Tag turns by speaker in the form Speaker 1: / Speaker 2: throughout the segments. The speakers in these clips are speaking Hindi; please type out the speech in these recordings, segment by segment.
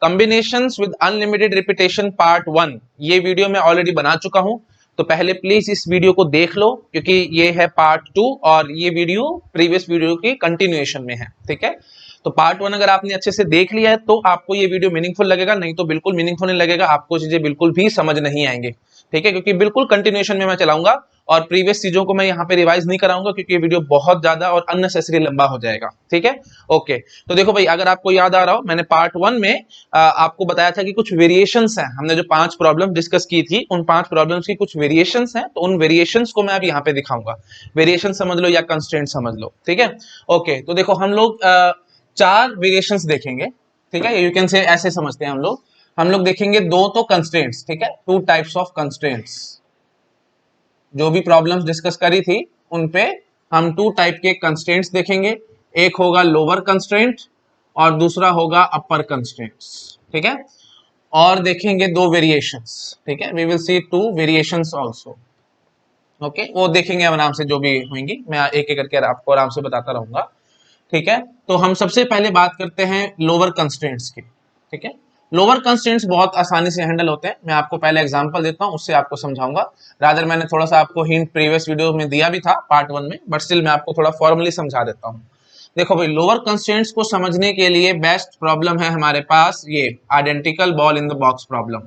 Speaker 1: Combinations with unlimited repetition part 1, ये वीडियो मैं ऑलरेडी बना चुका हूं, तो पहले प्लीज इस वीडियो को देख लो क्योंकि ये है पार्ट 2 और ये वीडियो प्रीवियस वीडियो की कंटिन्यूएशन में है। ठीक है, तो पार्ट 1 अगर आपने अच्छे से देख लिया है तो आपको ये वीडियो मीनिंगफुल लगेगा, नहीं तो बिल्कुल मीनिंगफुल नहीं लगेगा, आपको चीजें बिल्कुल भी समझ नहीं आएंगे। ठीक है, क्योंकि बिल्कुल कंटिन्यूएशन में मैं चलाऊंगा और प्रीवियस चीजों को मैं यहाँ पे रिवाइज नहीं कराऊंगा क्योंकि ये वीडियो बहुत ज्यादा और अननेसेसरी लंबा हो जाएगा। ठीक है, ओके। तो देखो भाई, अगर आपको याद आ रहा हो, मैंने पार्ट 1 में आपको बताया था कि कुछ वेरिएशंस हैं। हमने जो 5 प्रॉब्लम डिस्कस की थी, उन 5 प्रॉब्लम्स की कुछ वेरिएशंस हैं, तो उन वेरिएशंस को मैं अब यहाँ पे दिखाऊंगा। वेरिएशन समझ लो या कंस्ट्रेंट समझ लो। ठीक है, ओके। तो देखो हम लोग 4 वेरिएशंस देखेंगे। ठीक है, यू कैन से ऐसे समझते हैं हम लोग देखेंगे 2 तो कंस्ट्रेंट्स। ठीक है, 2 टाइप्स ऑफ कंस्ट्रेंट्स। जो भी प्रॉब्लम्स डिस्कस करी थी उन पे हम 2 टाइप के कंस्ट्रेंट्स देखेंगे। एक होगा लोअर कंस्ट्रेंट और दूसरा होगा अपर कंस्ट्रेंट्स। ठीक है, और देखेंगे 2 वेरिएशंस। ठीक है, we will see 2 variations also. Okay, वो देखेंगे आराम से, जो भी होंगी मैं एक एक करके आपको आराम से बताता रहूंगा। ठीक है, तो हम सबसे पहले बात करते हैं लोअर कंस्ट्रेंट्स की। ठीक है, लोअर कंस्ट्रेंट्स बहुत आसानी से हैंडल होते हैं। मैं आपको पहले एग्जांपल देता हूं, उससे आपको समझाऊंगा। रादर मैंने थोड़ा सा आपको हिंट प्रीवियस वीडियो में दिया भी था पार्ट 1 में, बट स्टिल मैं आपको थोड़ा फॉर्मली समझा देता हूं। देखो भाई, लोअर कंस्ट्रेंट्स को समझने के लिए बेस्ट प्रॉब्लम है हमारे पास ये identical ball in the box problem.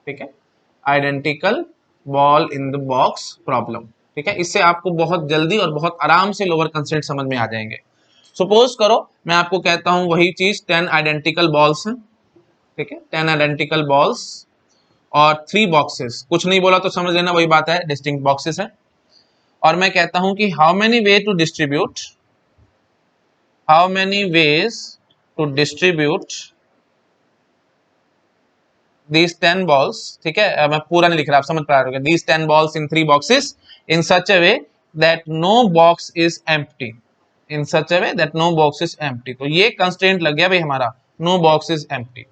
Speaker 1: ठीक है, identical ball in the box problem. ठीक है, इससे आपको बहुत जल्दी और बहुत आराम से लोअर कंस्ट्रेंट समझ में आ जाएंगे। सपोज करो मैं आपको कहता हूं वही चीज 10 आइडेंटिकल बॉल्स हैं। ठीक है, 10 आइडेंटिकल बॉल्स और 3 बॉक्सेस। कुछ नहीं बोला तो समझ लेना वही बात है, डिस्टिंक्ट बॉक्सेस हैं। और मैं कहता हूं कि how many ways to distribute these 10 balls। ठीक है, मैं पूरा नहीं लिख रहा, आप समझ पा रहे हो। these 10 balls in 3 boxes in such a way that no box is empty। In such a way that no box is empty. तो ये कंस्ट्रेंट लग गया भाई हमारा, नो बॉक्स इज एम्प्टी।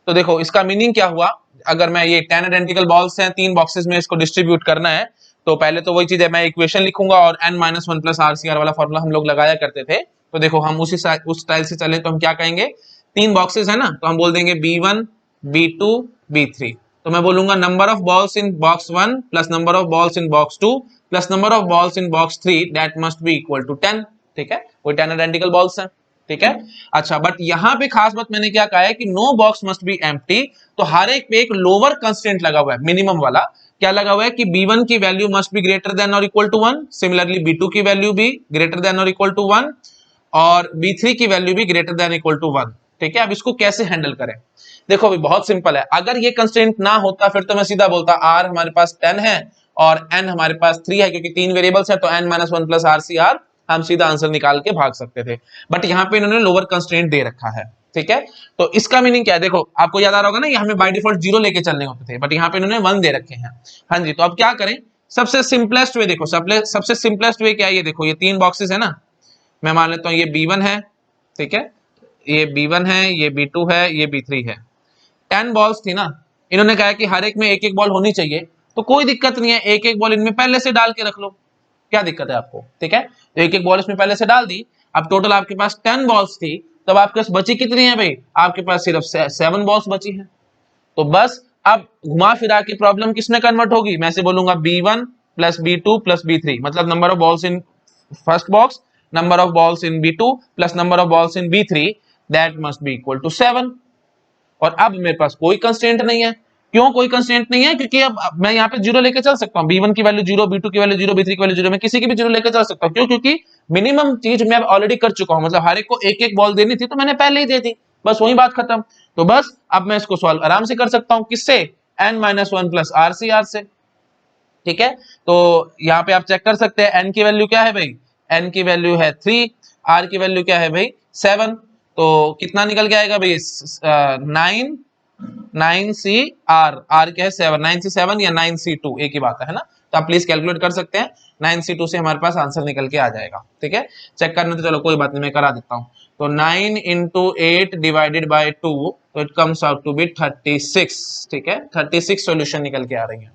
Speaker 1: तो देखो इसका मीनिंग क्या हुआ, अगर मैं ये 10 आइडेंटिकल बॉल्स हैं, 3 बॉक्सेस में इसको डिस्ट्रीब्यूट करना है, तो पहले तो वही चीज है, मैं इक्वेशन लिखूंगा और n-1 प्लस RCR वाला फॉर्मूला हम लोग लगाया करते थे। तो देखो हम उस स्टाइल से चले तो हम क्या कहेंगे, 3 बॉक्सेस है ना, तो हम बोल देंगे B1 B2 B3। तो मैं बोलूंगा number of balls in box 1 plus number of balls in box 2 plus number of balls in box 3 that must be equal to 10। ठीक है, वो 10 आइडेंटिकल बॉल्स हैं। ठीक है, अच्छा, बट यहां पे खास बात मैंने क्या कहा है कि no box must be empty. तो हर एक पे एक लोअर कंस्ट्रेंट लगा हुआ है, मिनिमम वाला। क्या लगा हुआ है कि B1 की value must be greater then और इक्वल टू 1, सिमिलरली B2 की वैल्यू भी ग्रेटर देन और इक्वल टू 1 और B3 की वैल्यू भी ग्रेटर देन इक्वल टू 1। ठीक है, अब इसको कैसे हैंडल करें, देखो भाई बहुत सिंपल है। अगर ये कंस्ट्रेंट ना होता फिर तो मैं सीधा बोलता R हमारे पास 10 है और n हमारे पास 3 है, क्योंकि 3 वेरिएबल्स है तो n-1 प्लस RCR हम सीधा आंसर निकाल के भाग सकते थे। बट यहाँ पे इन्होंने लोअर कंस्ट्रेंट दे रखा है। ठीक है, तो इसका मीनिंग क्या है, देखो आपको याद आ रहा होगा ना, ये हमें बाय डिफॉल्ट 0 लेके चलने होते थे, बट यहाँ पे इन्होंने 1 दे रखे हैं। हाँ जी, तो अब क्या करें, सबसे सिंपलेस्ट वे देखो, सबसे सिंपलेस्ट वे क्या है, ये देखो ये 3 बॉक्सेस है ना, मैं मान लेता हूँ ये B1 है। ठीक है, ये B1 है, ये B2 है, ये B3 है। 10 बॉल्स थी ना, इन्होंने कहा कि हर एक में एक एक बॉल होनी चाहिए, तो कोई दिक्कत नहीं है, एक एक बॉल इनमें पहले से डाल के रख लो, क्या दिक्कत है आपको। ठीक है, तो एक एक बॉल इसमें पहले से डाल दी। अब टोटल आपके पास 10 बॉल्स थी, तब आपके पास बची कितनी है भाई, आपके पास सिर्फ 7 बॉल्स बची है। तो बस अब घुमा फिरा के प्रॉब्लम किसमें कन्वर्ट होगी, मैं से बोलूंगा B1 plus B2 plus B3, मतलब number of balls in first box, number of balls in B2 plus number of balls in B3 that must be equal to 7। और अब मेरे पास कोई कंस्ट्रेंट नहीं है। क्यों कोई कंस्ट्रेंट नहीं है, क्योंकि अब मैं यहाँ पे 0 लेके चल सकता हूँ, B1 की वैल्यू 0, B2 की वैल्यू 0, B3 की वैल्यू 0, मैं किसी की भी 0 लेके चल सकता हूँ। क्यों, क्योंकि मिनिमम चीज मैं ऑलरेडी कर चुका हूँ, मतलब हर एक को एक एक बॉल देनी थी तो मैंने पहले ही दे दी, बस वही बात खत्म। तो बस अब मैं इसको सॉल्व आराम से कर सकता हूँ, किससे, n-1 प्लस RCR से। ठीक है, तो यहाँ पे आप चेक कर सकते हैं n की वैल्यू क्या है भाई, n की वैल्यू है 3, r की वैल्यू क्या है भाई 7। तो कितना निकल के आएगा भाई 9C R क्या है 7, 9C7 या 9C2 एक ही बात है ना। तो आप प्लीज कैलकुलेट कर सकते हैं, 9C2 से हमारे पास आंसर निकल के आ जाएगा। ठीक है, चेक करना तो चलो कोई बात नहीं, मैं करा देता हूँ। तो 9 into 8 डिवाइडेड बाय 2, तो it comes out to be 36। ठीक है, 36 सॉल्यूशन निकल के आ रही है।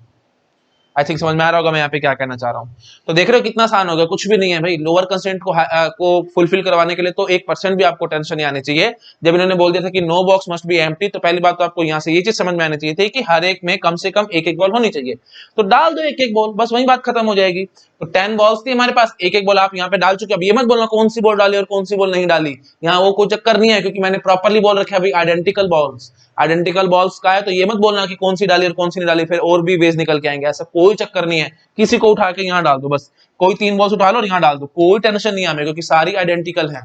Speaker 1: आई थिंक समझ में आ रहा होगा मैं यहाँ पे क्या कहना चाह रहा हूँ। तो देख रहे हो कितना आसान हो गया, कुछ भी नहीं है भाई। लोअर कंस्ट्रेंट को फुलफिल करवाने के लिए तो 1% भी आपको टेंशन नहीं आनी चाहिए। जब इन्होंने बोल दिया था कि no box must be empty, तो पहली बात तो आपको यहाँ से ये चीज समझ में आनी चाहिए थी कि हर एक में कम से कम एक एक बॉल होनी चाहिए। तो डाल दो एक एक बॉल, बस वही बात खत्म हो जाएगी। तो 10 बॉल्स थी हमारे पास, एक एक बॉल आप यहाँ पे डाल चुके। अब ये मत बोलना कौन सी बॉल डाली और कौन सी बॉल नहीं डाली, यहाँ वो कोई चक्कर नहीं है, क्योंकि मैंने प्रॉपरली बोल रखा है भाई आइडेंटिकल बॉल्स। आइडेंटिकल बॉल्स का है तो ये मत बोलना कि कौन सी डाली और कौन सी नहीं डाली, फिर और भी वेज निकल के आएंगे। ऐसा कोई चक्कर नहीं है, किसी को उठा के यहाँ डाल दो, बस कोई 3 बॉल्स उठा लो और यहाँ डाल दो, कोई टेंशन नहीं है हमें, क्योंकि सारी आइडेंटिकल है।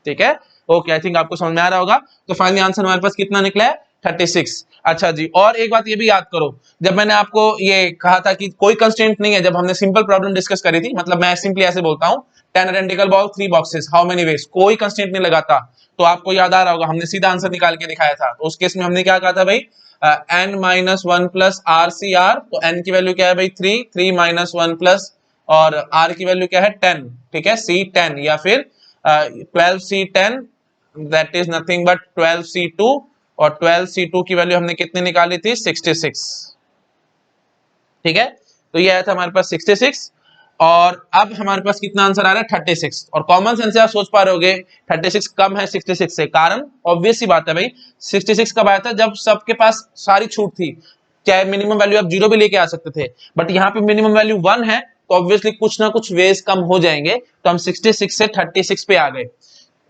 Speaker 1: ठीक है, ओके, आई थिंक आपको समझ में आ रहा होगा। तो फाइनली आंसर हमारे पास कितना निकला है, 36। अच्छा जी, और एक बात ये भी याद करो, जब मैंने आपको ये कहा था कि कोई कंस्ट्रेंट नहीं है, जब हमने सिंपल प्रॉब्लम डिस्कस करी थी, मतलब मैं सिंपली ऐसे बोलता हूँ 10 identical ball 3 boxes, how many veg, कोई कंस्ट्रेंट नहीं लगाता। तो आपको याद आ रहा होगा हमने सीधा आंसर निकाल के दिखाया था। तो उस केस में हमने क्या कहा था भाई, n-1 plus r C r, तो n की वैल्यू क्या है भाई 3, 3 माइनस 1 प्लस, और r की वैल्यू क्या है 10, ठीक है, C10 या फिर 12C10, that is nothing but 12C2, और 12C2 की वैल्यू हमने कितनी निकाली थी 66। ठीक है, तो ये आया था हमारे पास 66, और अब हमारे पास कितना आंसर आ रहा है 36। और कॉमन सेंस से आप सोच पा रहे होगे 36 कम है 66 से, कारण ऑब्वियस सी बात है भाई 66 कब आया था, जब सबके पास सारी छूट थी, चाहे मिनिमम वैल्यू आप 0 भी लेके आ सकते थे, बट यहाँ पे मिनिमम वैल्यू 1 है, तो ऑब्वियसली कुछ ना कुछ वेज कम हो जाएंगे। तो हम 66 से 36 पे आ गए।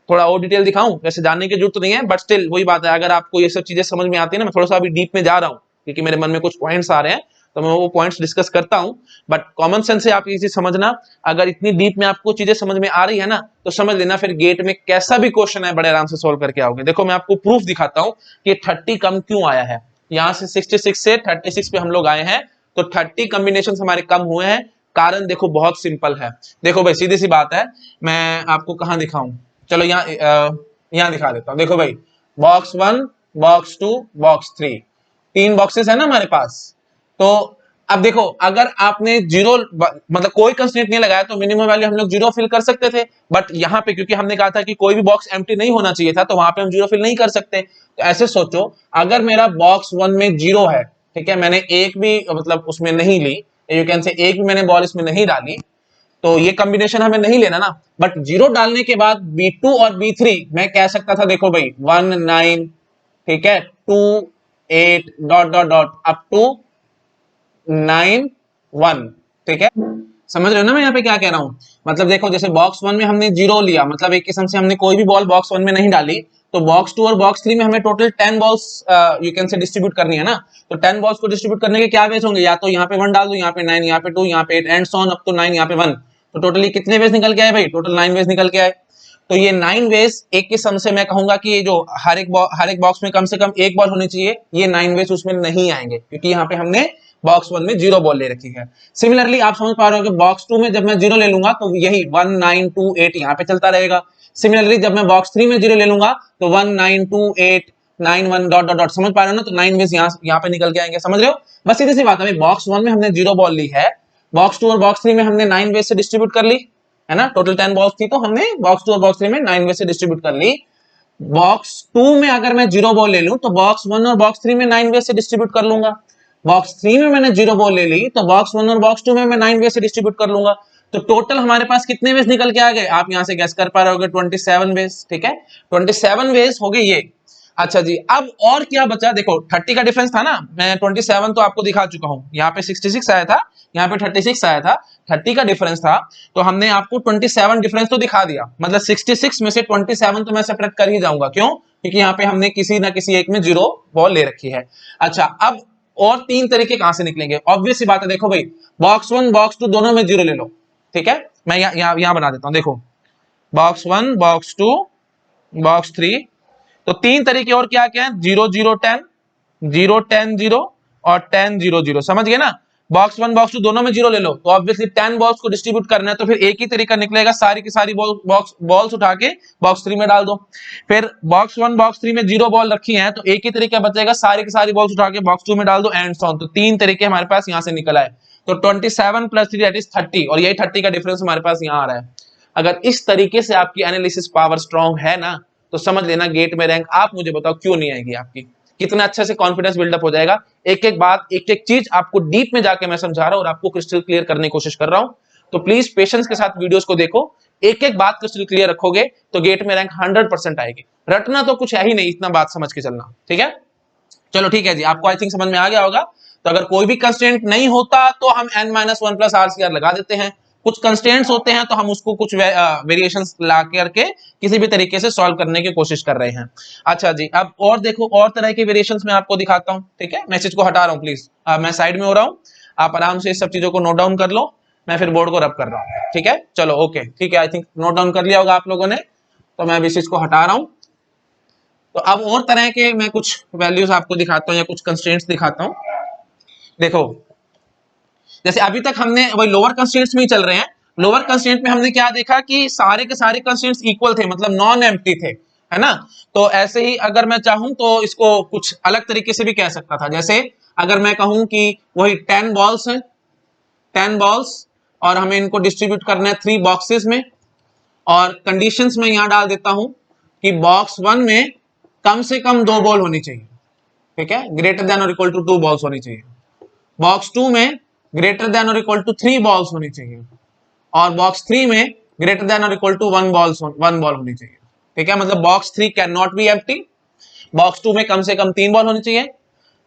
Speaker 1: थोड़ा और डिटेल दिखाऊं, वैसे जानने की जरूरत नहीं है, बट स्टिल वही बात है, अगर आपको ये सब चीजें समझ में आती है ना, मैं थोड़ा सा अभी डीप में जा रहा हूँ क्योंकि मेरे मन में कुछ पॉइंट्स आ रहे हैं, तो मैं वो पॉइंट्स डिस्कस करता हूं। बट कॉमन सेंस से आप ये चीज समझना, अगर इतनी डीप में आपको चीजें समझ में आ रही है ना, तो समझ लेना फिर गेट में कैसा भी क्वेश्चन है बड़े आराम से सोल्व करके आओगे। देखो मैं आपको प्रूफ दिखाता हूं कि 30 कम क्यों आया है। यहां से 66 से 36 पे हम लोग आए हैं, तो 30 कॉम्बिनेशन हमारे कम हुए हैं। कारण देखो बहुत सिंपल है, देखो भाई सीधी सी बात है, मैं आपको कहां दिखाऊं, चलो यहाँ दिखा देता हूं। देखो भाई बॉक्स 1, बॉक्स 2, बॉक्स 3, 3 बॉक्सेस है ना हमारे पास। तो अब देखो अगर आपने जीरो मतलब कोई कंस्ट्रेंट नहीं लगाया तो मिनिमम वैल्यू हम लोग जीरो फिल कर सकते थे, बट यहाँ पे क्योंकि हमने कहा था कि कोई भी बॉक्स एम्प्टी नहीं होना चाहिए था, तो वहां पे हम जीरो फिल नहीं कर सकते। तो ऐसे सोचो अगर मेरा बॉक्स 1 में जीरो है, ठीक है, मैंने एक भी मतलब उसमें नहीं ली, यू कैन से एक भी मैंने बॉल इसमें नहीं डाली, तो ये कॉम्बिनेशन हमें नहीं लेना ना। बट जीरो डालने के बाद B2 और B3 मैं कह सकता था, देखो भाई 1 9, ठीक है, 2 8 dot dot dot up to 9 1, ठीक है, समझ रहे हो ना मैं यहाँ पे क्या कह रहा हूं। मतलब देखो जैसे बॉक्स 1 में हमने जीरो लिया, मतलब एक किस्म से हमने कोई भी बॉल बॉक्स 1 में नहीं डाली, तो बॉक्स 2 और बॉक्स 3 में हमें total 10 balls you can say distribute करनी है ना। तो 10 बॉल्स को डिस्ट्रीब्यूट करने के क्या वेज होंगे, या तो यहाँ पे 1 डाल दो, यहाँ पे 9, यहाँ पे 2, यहाँ पे 8 and so on up to 9, यहाँ पे 1। तो टोटली कितने वेज निकल के आए भाई, टोटल 9 वेज निकल के आए। तो ये 9 वेज एक किस्म से मैं कहूंगा कि ये जो हर एक बॉक्स में कम से कम एक बॉल होनी चाहिए, ये 9 वेज उसमें नहीं आएंगे, क्योंकि यहाँ पे हमने बॉक्स 1 में जीरो बॉल ले रखी है। सिमिलरली आप समझ पा रहे हो कि बॉक्स 2 में जब मैं जीरो ले लूंगा तो यही 1 9 2 8 यहाँ पे चलता रहेगा। सिमिलरली जब मैं बॉक्स 3 में जीरो ले लूंगा तो 1 9 2 8 9 1 डॉट डॉट डॉट, समझ पा रहे हो ना। तो 9 वेज यहाँ पे निकल के आएंगे, समझ रहे हो। बस सीधी सी बात है, बॉक्स 1 में हमने जीरो बॉल ली है, बॉक्स 2 और बॉक्स 3 में हमने 9 वेज से डिस्ट्रीब्यूट कर ली है ना। टोटल 10 बॉल्स थी, तो हमने बॉक्स 2 और बॉक्स 3 में 9 वेज से डिस्ट्रीब्यूट कर ली। बॉक्स 2 में अगर मैं जीरो बॉल ले लूं तो बॉक्स 1 और बॉक्स 3 में 9 वेज से डिस्ट्रीब्यूट कर लूंगा। बॉक्स 3 में मैंने जीरो बॉल ले ली तो बॉक्स 1 और बॉक्स 2 में मैं 9 वेज से डिस्ट्रीब्यूट कर लूंगा। तो टोटल हमारे पास कितने वेज निकल के आ गए, आप यहां से गैस कर पा रहे होगे 27 वेज, ठीक है, 27 वेज हो गए ये। अच्छा जी, अब और क्या बचा, देखो 30 का डिफरेंस था ना, मैं 27 तो आपको दिखा चुका हूं, यहाँ पे 66 आया था, यहाँ पे 36 आया था, 30 का डिफरेंस था, तो हमने आपको 27 डिफरेंस तो दिखा दिया, मतलब 66 में से 27 तो मैं सेपरेट कर ही जाऊंगा, क्यों, क्योंकि यहाँ पे हमने किसी ना किसी एक में जीरो बॉल ले रखी है। अच्छा, अब और 3 तरीके कहां से निकलेंगे, ऑब्वियस सी बात है, देखो भाई बॉक्स 1 बॉक्स 2 दोनों में जीरो ले लो, ठीक है, मैं यहाँ बना देता हूं, देखो बॉक्स 1 बॉक्स 2 बॉक्स 3, तो 3 तरीके और क्या क्या है, 0 0 10, 0 10 0 और 10 0 0, समझ गए ना। बॉक्स 1 बॉक्स 2 दोनों में जीरो ले लो, तो ऑब्वियसली 10 बॉल्स को डिस्ट्रीब्यूट करना है, तो फिर एक ही तरीका निकलेगा, सारी की सारी बॉल्स उठा के बॉक्स 3 में डाल दो। फिर बॉक्स 1 बॉक्स 3 में जीरो बॉल रखी है, तो एक ही तरीका बचेगा, सारी की सारी बॉल्स उठा के बॉक्स 2 में डाल दो एंड सो ऑन। तो 3 तरीके हमारे पास यहां से निकल आए, तो 27 प्लस 3 दैट इज 30, और यही 30 का डिफरेंस हमारे पास यहाँ आ रहा है। अगर इस तरीके से आपकी एनालिसिस पावर स्ट्रांग है ना, तो समझ लेना गेट में रैंक आप मुझे बताओ क्यों नहीं आएगी आपकी, कितना अच्छे से कॉन्फिडेंस बिल्डअप हो जाएगा। एक एक बात, एक एक चीज आपको डीप में जाके मैं समझा रहा हूं और आपको क्रिस्टल क्लियर करने की कोशिश कर रहा हूं। तो प्लीज पेशेंस के साथ वीडियोस को देखो, एक एक बात क्रिस्टल क्लियर रखोगे तो गेट में रैंक 100% आएगी। रटना तो कुछ है ही नहीं, इतना बात समझ के चलना, ठीक है। चलो ठीक है जी, आपको आई थिंक समझ में आ गया होगा। तो अगर कोई भी कंस्ट्रेंट नहीं होता तो हम n-1 प्लस RCR लगा देते हैं। कुछ कंस्ट्रेंट्स होते हैं तो हम उसको कुछ वेरिएशंस ला करके किसी भी तरीके से सॉल्व करने की कोशिश कर रहे हैं। अच्छा जी, अब और देखो, और तरह के वेरिएशंस मैं आपको दिखाता हूं, ठीक है। मैसेज को हटा रहा हूं प्लीज, मैं साइड में हो रहा हूं, आप आराम से इस सब चीजों को नोट डाउन कर लो, मैं फिर बोर्ड को रब कर रहा हूं, ठीक है। चलो ओके, ठीक है, आई थिंक नोट डाउन कर लिया होगा आप लोगों ने, तो मैं इस चीज को हटा रहा हूं। तो अब और तरह के मैं कुछ वैल्यूज आपको दिखाता हूं या कुछ कंस्ट्रेंट्स दिखाता हूं। देखो, जैसे अभी तक हमने वही लोअर कंस्ट्रेंट्स में ही चल रहे हैं। लोअर कंस्ट्रेंट में हमने क्या देखा कि सारे के सारे कंस्ट्रेंट्स इक्वल थे, मतलब नॉन एम्प्टी थे, है ना। तो ऐसे ही अगर मैं चाहूं तो इसको कुछ अलग तरीके से भी कह सकता था। जैसे अगर मैं कहूं कि वही 10 बॉल्स हैं, 10 बॉल्स, और हमें इनको डिस्ट्रीब्यूट करना है 3 बॉक्सेस में, और कंडीशंस में यहां डाल देता हूं कि बॉक्स 1 में कम से कम 2 बॉल होनी चाहिए, ठीक है, ग्रेटर देन और इक्वल टू 2 बॉल्स होनी चाहिए। बॉक्स 2 में ग्रेटर देन और इक्वल टू 3 बॉल्स होनी चाहिए, और बॉक्स 3 में ग्रेटर देन और इक्वल टू 1 बॉल होनी चाहिए, ठीक है। मतलब box 3 can not be empty, box 2 में कम से कम 3 बॉल होनी चाहिए,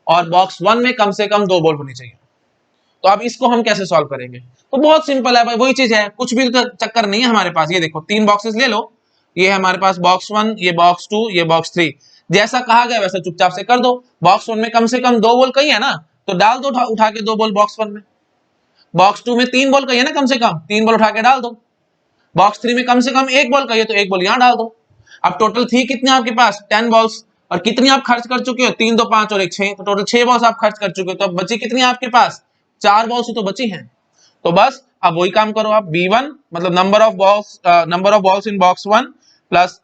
Speaker 1: और बॉक्स 1 में कम से कम 2 बॉल होनी चाहिए। तो अब इसको हम कैसे सॉल्व करेंगे? तो बहुत सिंपल है भाई, वही चीज है, कुछ भी चक्कर नहीं है हमारे पास। ये देखो 3 बॉक्सेस ले लो, ये है हमारे पास बॉक्स 1, ये बॉक्स 2, ये बॉक्स 3। जैसा कहा गया वैसा चुपचाप से कर दो। बॉक्स 1 में कम से कम 2 बॉल कही है ना, तो डाल दो उठा के 2 बॉल बॉक्स 1 में। बॉक्स 2 में 3 बॉल कही है ना, कम से कम 3 बॉल उठा के डाल दो। बॉक्स 3 में कम से कम 1 बॉल कही है, तो 1 बॉल यहां डाल दो। अब टोटल थी कितने आपके पास? 10 बॉल्स। और कितनी आप खर्च कर चुके हो? 3 2 5 और 1 6, तो टोटल 6 बॉल्स आप खर्च कर चुके हो। तो अब बची कितनी आपके पास? 4 बॉल्स ही तो बची हैं। तो बस अब वही काम करो आप, B1 मतलब number of balls in box 1 plus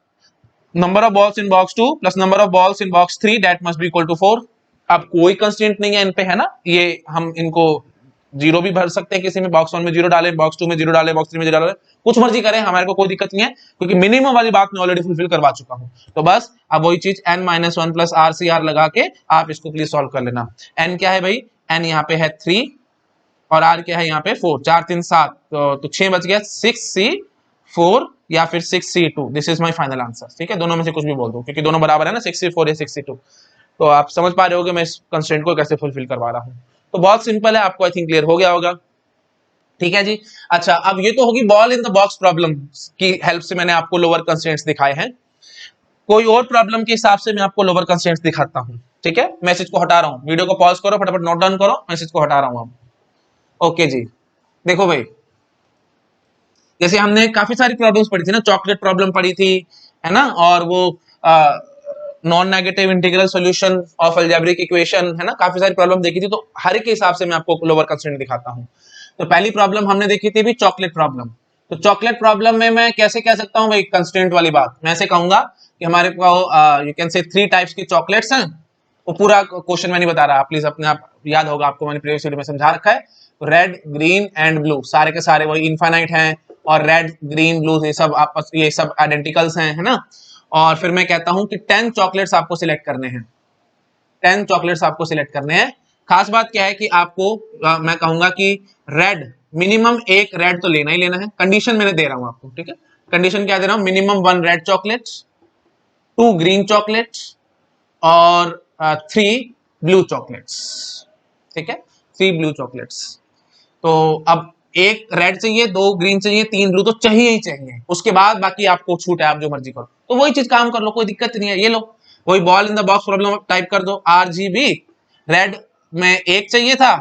Speaker 1: number of balls in box 2 plus number of balls in box 3, that must be equal to 4। अब कोई कंस्ट्रेंट नहीं है इन पे, है ना, ये हम इनको जीरो भी भर सकते हैं, किसी में बॉक्स 1 में जीरो डाले, बॉक्स 2 में जीरो डाले, बॉक्स 3 में जीरो डाले, कुछ मर्जी करें, हमारे को कोई दिक्कत नहीं है, क्योंकि मिनिमम वाली बात मैं ऑलरेडी फुलफिल करवा चुका हूं। तो बस अब वही चीज n-1 प्लस RCR लगा के आप इसको प्लीज सॉल्व कर लेना। n क्या है भाई? n यहाँ पे है 3 और r क्या है यहाँ पे 4, 4 3 7, तो 6 बच गया, 6C4 या फिर 6C2। This is my final answer, ठीक है। दोनों में से कुछ भी बोल दो, क्योंकि दोनों बराबर है ना, 6C4 या 6C2। तो आप समझ पा रहे हो कि मैं इस कंस्ट्रेंट को कैसे फुलफिल करवा रहा हूँ। तो बहुत सिंपल है, आपको आई थिंक क्लियर हो गया होगा, ठीक है जी। अच्छा, अब ये तो होगी ball in the box problem की हेल्प से मैंने आपको लोअर कंस्ट्रेंट्स दिखाए हैं। कोई और प्रॉब्लम के हिसाब से मैं आपको लोअर कंस्ट्रेंट्स दिखाता हूं, ठीक है। मैसेज को हटा रहा हूं, वीडियो को पॉज करो, फटाफट नोट डाउन करो, मैसेज को हटा रहा हूं अब। ओके जी, देखो भाई, जैसे हमने काफी सारी प्रॉब्लम्स पढ़ी थी ना, चॉकलेट प्रॉब्लम पढ़ी थी, है ना, और वो non negative integral solution of algebraic equation, है ना, काफी सारी प्रॉब्लम देखी थी। तो हर एक के हिसाब से मैं आपको लोअर कंस्ट्रेंट दिखाता हूं। तो पहली प्रॉब्लम हमने देखी थी भी चॉकलेट प्रॉब्लम। तो चॉकलेट प्रॉब्लम में मैं कैसे कह सकता हूं भाई कंस्ट्रेंट वाली बात? मैं ऐसे कहूंगा कि हमारे को यू कैन से 3 टाइप्स की चॉकलेट्स हैं। वो पूरा क्वेश्चन मैं नहीं बता रहा, प्लीज अपने आप याद होगा, आपको मैंने प्रीवियस वीडियो में समझा रखा है। रेड, ग्रीन एंड ब्लू, सारे के सारे वही इनफाइनाइट हैं, और रेड, ग्रीन, ब्लू ये सब आपस, ये सब आइडेंटिकल्स हैं, है ना। और फिर मैं कहता हूं कि 10 चॉकलेट्स आपको सिलेक्ट करने हैं, 10 चॉकलेट्स आपको सिलेक्ट करने हैं। खास बात क्या है कि आपको मैं कहूंगा कि रेड, मिनिमम एक रेड तो लेना ही लेना है। कंडीशन मैंने दे रहा हूं आपको, ठीक है। कंडीशन क्या दे रहा हूं? Minimum 1 red chocolates, 2 green chocolates और 3 ब्लू चॉकलेट्स, ठीक है, 3 ब्लू चॉकलेट्स। तो अब एक रेड चाहिए, 2 ग्रीन चाहिए, 3 ब्लू तो चाहिए ही चाहिए। उसके बाद बाकी आपको छूट है, आप जो मर्जी करो। तो वही चीज काम कर लो, कोई दिक्कत नहीं है। ये लो, वही ball in the box problem type कर दो, RGB। रेड में 1 चाहिए था,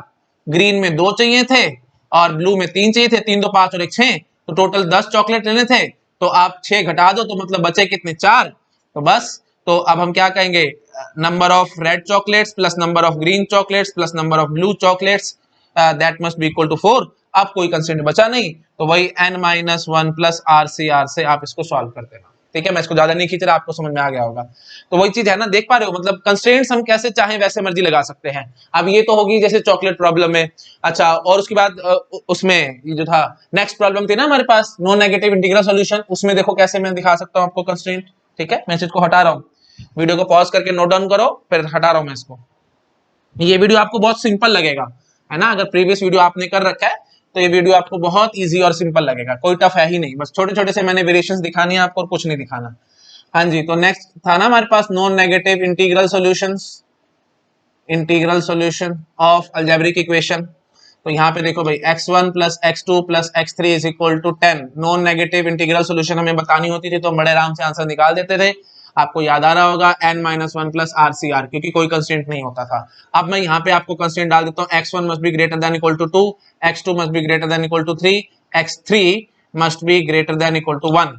Speaker 1: ग्रीन में 2 चाहिए थे, और ब्लू में 3 चाहिए थे। 3 2 5 और 1 6, तो टोटल 10 चॉकलेट लेने थे। तो आप 6 घटा दो, तो मतलब बचे कितने? 4। तो बस, तो अब हम क्या कहेंगे? Number of red chocolates plus number of green chocolates plus number of blue chocolates, that must be equal to 4। अब कोई कंस्ट्रेंट बचा नहीं, तो वही n-1 प्लस RCR से आप इसको सॉल्व कर देना, ठीक है। मैं इसको ज्यादा नहीं खींच रहा, आपको समझ में आ गया होगा। तो वही चीज है ना, देख पा रहे हो, मतलब कंस्ट्रेंट्स हम कैसे चाहे वैसे मर्जी लगा सकते हैं। अब ये तो होगी जैसे चॉकलेट प्रॉब्लम में। अच्छा, और उसके बाद उसमें ये जो था नेक्स्ट प्रॉब्लम थी ना हमारे पास, नॉन नेगेटिव इंटीग्रल सॉल्यूशन, उसमें देखो कैसे मैं दिखा सकता हूँ आपको कंस्ट्रेंट, ठीक है। मैसेज को हटा रहा हूँ। वीडियो को पॉज करके नोट डाउन करो, फिर हटा रहा हूं मैं इसको। ये वीडियो आपको बहुत सिंपल लगेगा, है ना, अगर प्रीवियस वीडियो आपने कर रखा है तो ये वीडियो आपको बहुत इजी और सिंपल लगेगा, कोई टफ है ही नहीं, बस छोटे छोटे से मैंने वेरिएशंस दिखानी है आपको और कुछ नहीं दिखाना। हाँ जी, तो नेक्स्ट था ना हमारे पास non negative integral solutions, integral solution of algebraic equation. तो यहाँ पे देखो भाई x1 plus x2 plus x3 is equal to 10। Non negative integral solution हमें बतानी होती थी तो हम बड़े आराम से आंसर निकाल देते थे। आपको याद आ रहा होगा n-1 प्लस RCR, क्योंकि कोई कंस्ट्रेंट नहीं होता था। अब मैं यहाँ पे आपको कंस्ट्रेंट डाल देता हूँ, x1 must be greater than equal to 2, x2 must be greater than equal to 3, x3 must be greater than equal to 1।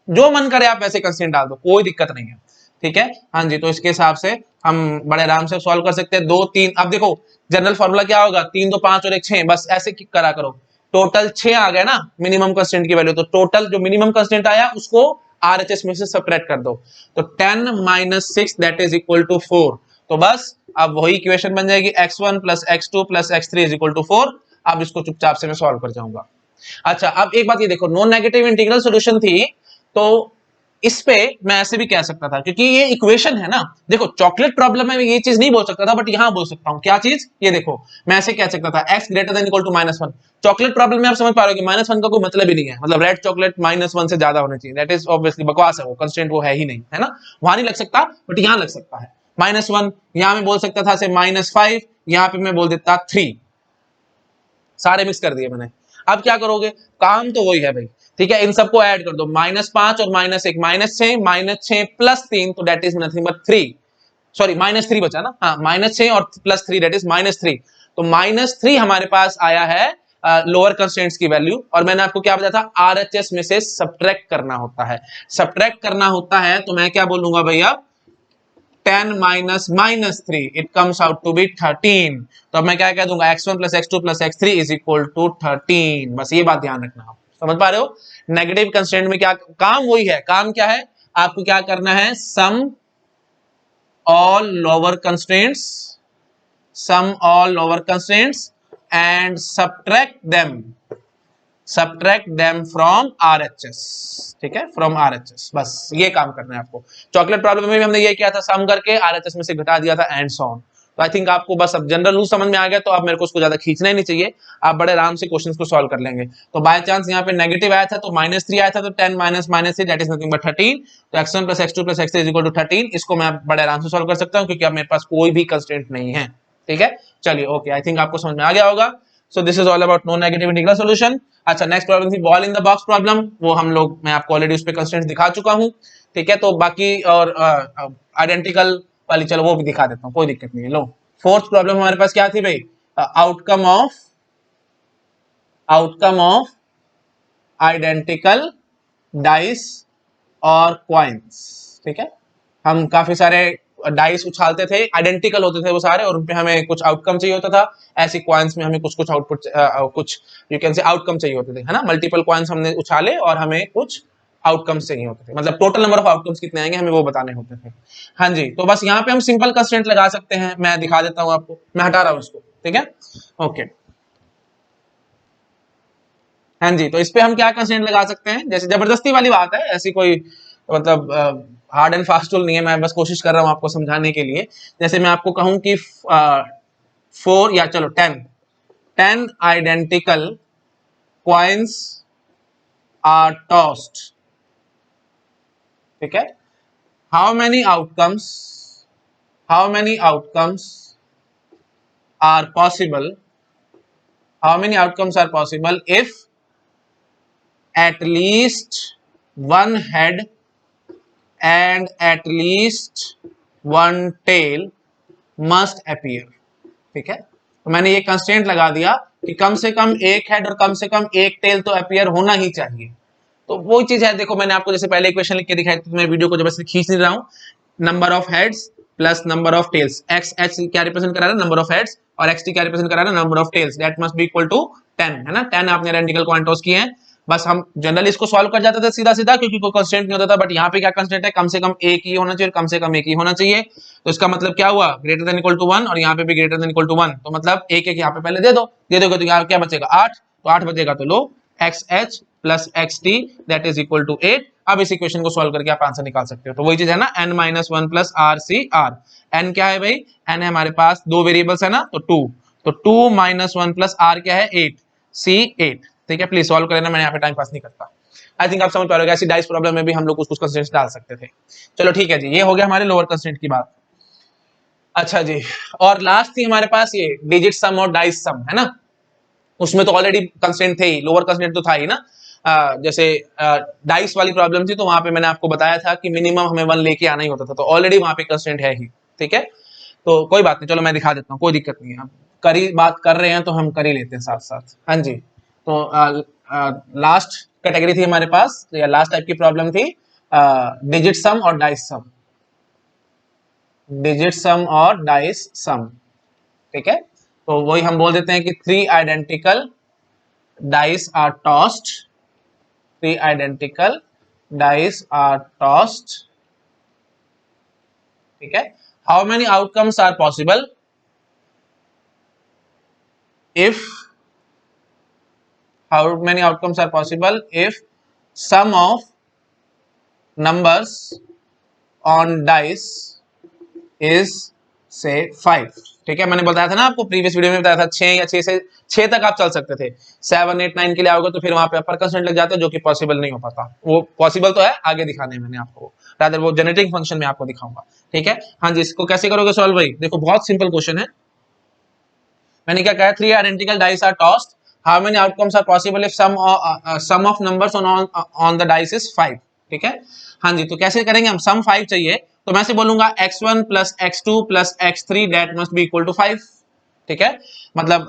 Speaker 1: जो मन करे आप वैसे कंस्ट्रेंट डाल दो, कोई दिक्कत नहीं है, ठीक है। हाँ जी, तो इसके हिसाब से हम बड़े आराम से सॉल्व कर सकते हैं। 2 3, अब देखो जनरल फॉर्मूला क्या होगा, 3 2 5 और 1 6, बस ऐसे करा करो। टोटल 6 आ गया ना मिनिमम कंस्टेंट की वैल्यू, तो टोटल जो मिनिमम कंस्टेंट आया उसको RHS में से सबट्रैक्ट कर दो, तो 10 minus 6 that is equal to 4। तो बस अब वही इक्वेशन बन जाएगी, x1 plus x2 plus x3 is equal to 4। अब इसको चुपचाप से मैं सॉल्व कर जाऊंगा। अच्छा, अब एक बात ये देखो, नॉन नेगेटिव इंटीग्रल सॉल्यूशन थी तो इस पे मैं ऐसे भी कह सकता था, क्योंकि ये इक्वेशन है ना। देखो चॉकलेट प्रॉब्लम में ये चीज नहीं बोल सकता था, बट यहां बोल सकता हूं। क्या चीज, ये देखो मैं ऐसे कह सकता था x greater than equal to -1। Chocolate problem में आप समझ पा रहे हो कि -1 का कोई मतलब ही नहीं है, मतलब रेड चॉकलेट -1 से ज्यादा होना चाहिए, दैट इज ऑब्वियसली बकवास है, वो कंस्ट्रेंट वो है ही नहीं, है ना। वहां नहीं लग सकता बट यहां लग सकता है। -1 यहां मैं बोल सकता था से -5, यहां पे मैं बोल देता 3, सारे मिक्स कर दिए मैंने। अब क्या करोगे, काम तो वही है भाई, ठीक है। इन सबको ऐड कर दो, -5 और -1 -6 प्लस 3, तो that is nothing but 3, sorry -3 बचा ना, हाँ -6 और प्लस 3 दैट इज -3। तो -3 हमारे पास आया है लोअर कंस्ट्रेंट्स की वैल्यू, और मैंने आपको क्या बताया था, RHS में से सबट्रैक्ट करना होता है। सबट्रैक्ट करना होता है तो मैं क्या बोलूंगा भैया, 10 minus -3 it comes out to be 13। तो अब मैं क्या कह दूंगा, x1 plus x2 plus x3 is equal to 13। बस ये बात ध्यान रखना, आप समझ पा रहे हो। नेगेटिव कंस्ट्रेंट में क्या काम, वही है काम, क्या है आपको क्या करना है, sum all lower constraints, sum all lower constraints and subtract them from RHS, ठीक है, from RHS, बस ये काम करना है आपको। चॉकलेट प्रॉब्लम में भी हमने ये किया था, सम करके RHS में से घटा दिया था एंड सो ऑन। तो आई थिंक आपको बस अब जनरल रूल समझ में आ गया, तो अब मेरे को उसको ज्यादा खींचना ही नहीं चाहिए, आप बड़े आराम से क्वेश्चंस को सॉल्व कर लेंगे। तो बाय चांस यहाँ पे नेगेटिव आया था तो -3 आया था, तो 10 minus -3 that is nothing but 13। तो x1 plus x2 plus x3 is equal to 13, इसको मैं बड़े आराम से सॉल्व कर सकता हूँ क्योंकि अब मेरे पास कोई भी कंस्ट्रेंट नहीं है, ठीक है। चलिए ओके, आई थिंक आपको समझ में आ गया होगा। So this is all about non negative integral solution. अच्छा, नेक्स्ट प्रॉब्लम थी ball in the box problem, वो हम लोग, मैं आपको ऑलरेडी उस पे कंस्ट्रेंट्स दिखा चुका हूँ, ठीक है। तो बाकी और आइडेंटिकल वाली चलो वो भी दिखा देता हूँ, कोई दिक्कत नहीं है। लो फोर्थ प्रॉब्लम हमारे पास क्या थी भाई, आउटकम ऑफ आइडेंटिकल डाइस और क्वाइंस, ठीक है। हम काफी सारे डाइस उछालते थे, आइडेंटिकल होते थे वो सारे, और उनपे हमें कुछ आउटकम चाहिए होता था। ऐसे क्वाइंस में हमें कुछ आउटपुट, कुछ यू कैन से आउटकम चाहिए होते थे, है ना। मल्टीपल क्वाइंस हमने उछाले और हमें कुछ आउटकम्स चाहिए होते थे, मतलब टोटल नंबर ऑफ आउटकम्स कितने आएंगे हमें वो बताने होते थे। हाँ जी, तो बस यहाँ पे हम सिंपल कंस्ट्रेंट लगा सकते हैं, मैं दिखा देता हूँ आपको, मैं हटा रहा हूँ इसको, ठीक है, ओके। हाँ जी, तो इस पे हम क्या कंस्ट्रेंट लगा सकते हैं, जैसे जबरदस्ती वाली बात है, ऐसी कोई मतलब हार्ड एंड फास्ट रूल नहीं है, मैं बस कोशिश कर रहा हूँ आपको समझाने के लिए। जैसे मैं आपको कहूं कि 4 या चलो 10 आइडेंटिकल कॉइन्स आर टॉस्ड, ठीक है। How many outcomes are possible, if at least one head and at least one tail must appear, ठीक है। तो मैंने ये कंस्ट्रेंट लगा दिया कि कम से कम एक हेड और कम से कम एक टेल तो अपीयर होना ही चाहिए। तो वो चीज है, देखो मैंने आपको जैसे पहले इक्वेशन लिख के दिखाई थी, मैं वीडियो को जब ऐसे खींच नहीं रहा हूं, number of heads plus number of tails, x h क्या रिप्रेजेंट करा रहा है, नंबर ऑफ हेड्स, और एक्स टी क्या रिप्रेजेंट करा रहा है, number of tails, that must be equal to 10, है ना। 10 आपने आइडेंटिकल क्वांटोस किए हैं, बस हम जनरली इसको सॉल्व कर जाते थे सीधा सीधा, क्योंकि कोई कंस्ट्रेंट नहीं होता था। बट यहाँ पे क्या कंस्ट्रेंट है, कम से कम एक ही होना चाहिए, कम से कम एक ही होना चाहिए। तो इसका मतलब क्या हुआ, ग्रेटर देन इक्वल टू 1, और यहाँ पे भी ग्रेटर देन इक्वल टू 1, तो मतलब एक एक यहाँ पे पहले दे दोगे तो यहाँ क्या बचेगा 8, तो 8 बचेगा, तो लो x h plus x t that is equal to 8, अब इस इक्वेशन को सॉल्व करके आप आंसर निकाल सकते हो। तो वही चीज है ना, n minus one plus r C r. N क्या है भाई, एन है हमारे पास, दो वेरिएबल्स है ना, तो 2, तो 2 माइनस वन प्लस आर क्या है 8, सी 8। ठीक है, प्लीज सॉल्व करना, मैंने यहाँ पे टाइम पास नहीं करता। आई थिंक आप समझ पा रहे हो, ऐसी डाइस प्रॉब्लम में भी हम लोग कुछ कुछ कंस्ट्रेंट्स डाल सकते थे। चलो ठीक है जी, ये हो गया हमारे लोअर कंस्ट्रेंट की बात। अच्छा जी, और लास्ट थी हमारे पास ये डिजिट सम और डाइस सम, है ना। उसमें तो ऑलरेडी कंस्ट्रेंट थे ही, लोअर कंस्ट्रेंट तो था ही ना। जैसे डाइस वाली प्रॉब्लम थी तो वहां पे मैंने आपको बताया था कि मिनिमम हमें 1 लेके आना ही होता था, तो ऑलरेडी वहां पे कंस्ट्रेंट है ही। ठीक है, तो कोई बात नहीं, चलो मैं दिखा देता हूँ, कोई दिक्कत नहीं है। अब करी बात कर रहे हैं तो हम कर ही लेते हैं साथ साथ। हाँ जी, तो लास्ट कैटेगरी थी हमारे पास, या लास्ट टाइप की प्रॉब्लम थी डिजिट सम और डाइस सम, डिजिट सम और डाइस सम। ठीक है, तो वही हम बोल देते हैं कि 3 identical dice are tossed, 3 identical dice are tossed. ठीक है, how many outcomes are possible if, how many outcomes are possible if sum of numbers on dice is say 5। ठीक है, मैंने बताया था ना आपको प्रीवियस वीडियो में, बताया था 6 या 6 से 6 तक आप चल सकते थे। 7 8 9 के लिए आओगे तो फिर वहां पे अपर कंस्ट्रेंट लग जाता है, जो कि पॉसिबल नहीं हो पाता। वो पॉसिबल तो है, आगे दिखाने मैंने आपको, रादर वो जनरेटिंग फंक्शन में आपको दिखाऊंगा। ठीक है, हाँ जी, इसको कैसे करोगे सॉल्व भाई, देखो बहुत सिंपल क्वेश्चन है। मैंने क्या कहा, 3 identical dice are tossed, how many outcomes are possible if sum of numbers on the dice is 5। ठीक है, हाँ जी, तो कैसे करेंगे हम, सम 5 चाहिए, तो मैं से बोलूंगा x1 plus x2 plus x3 that must be equal to 5। ठीक है, मतलब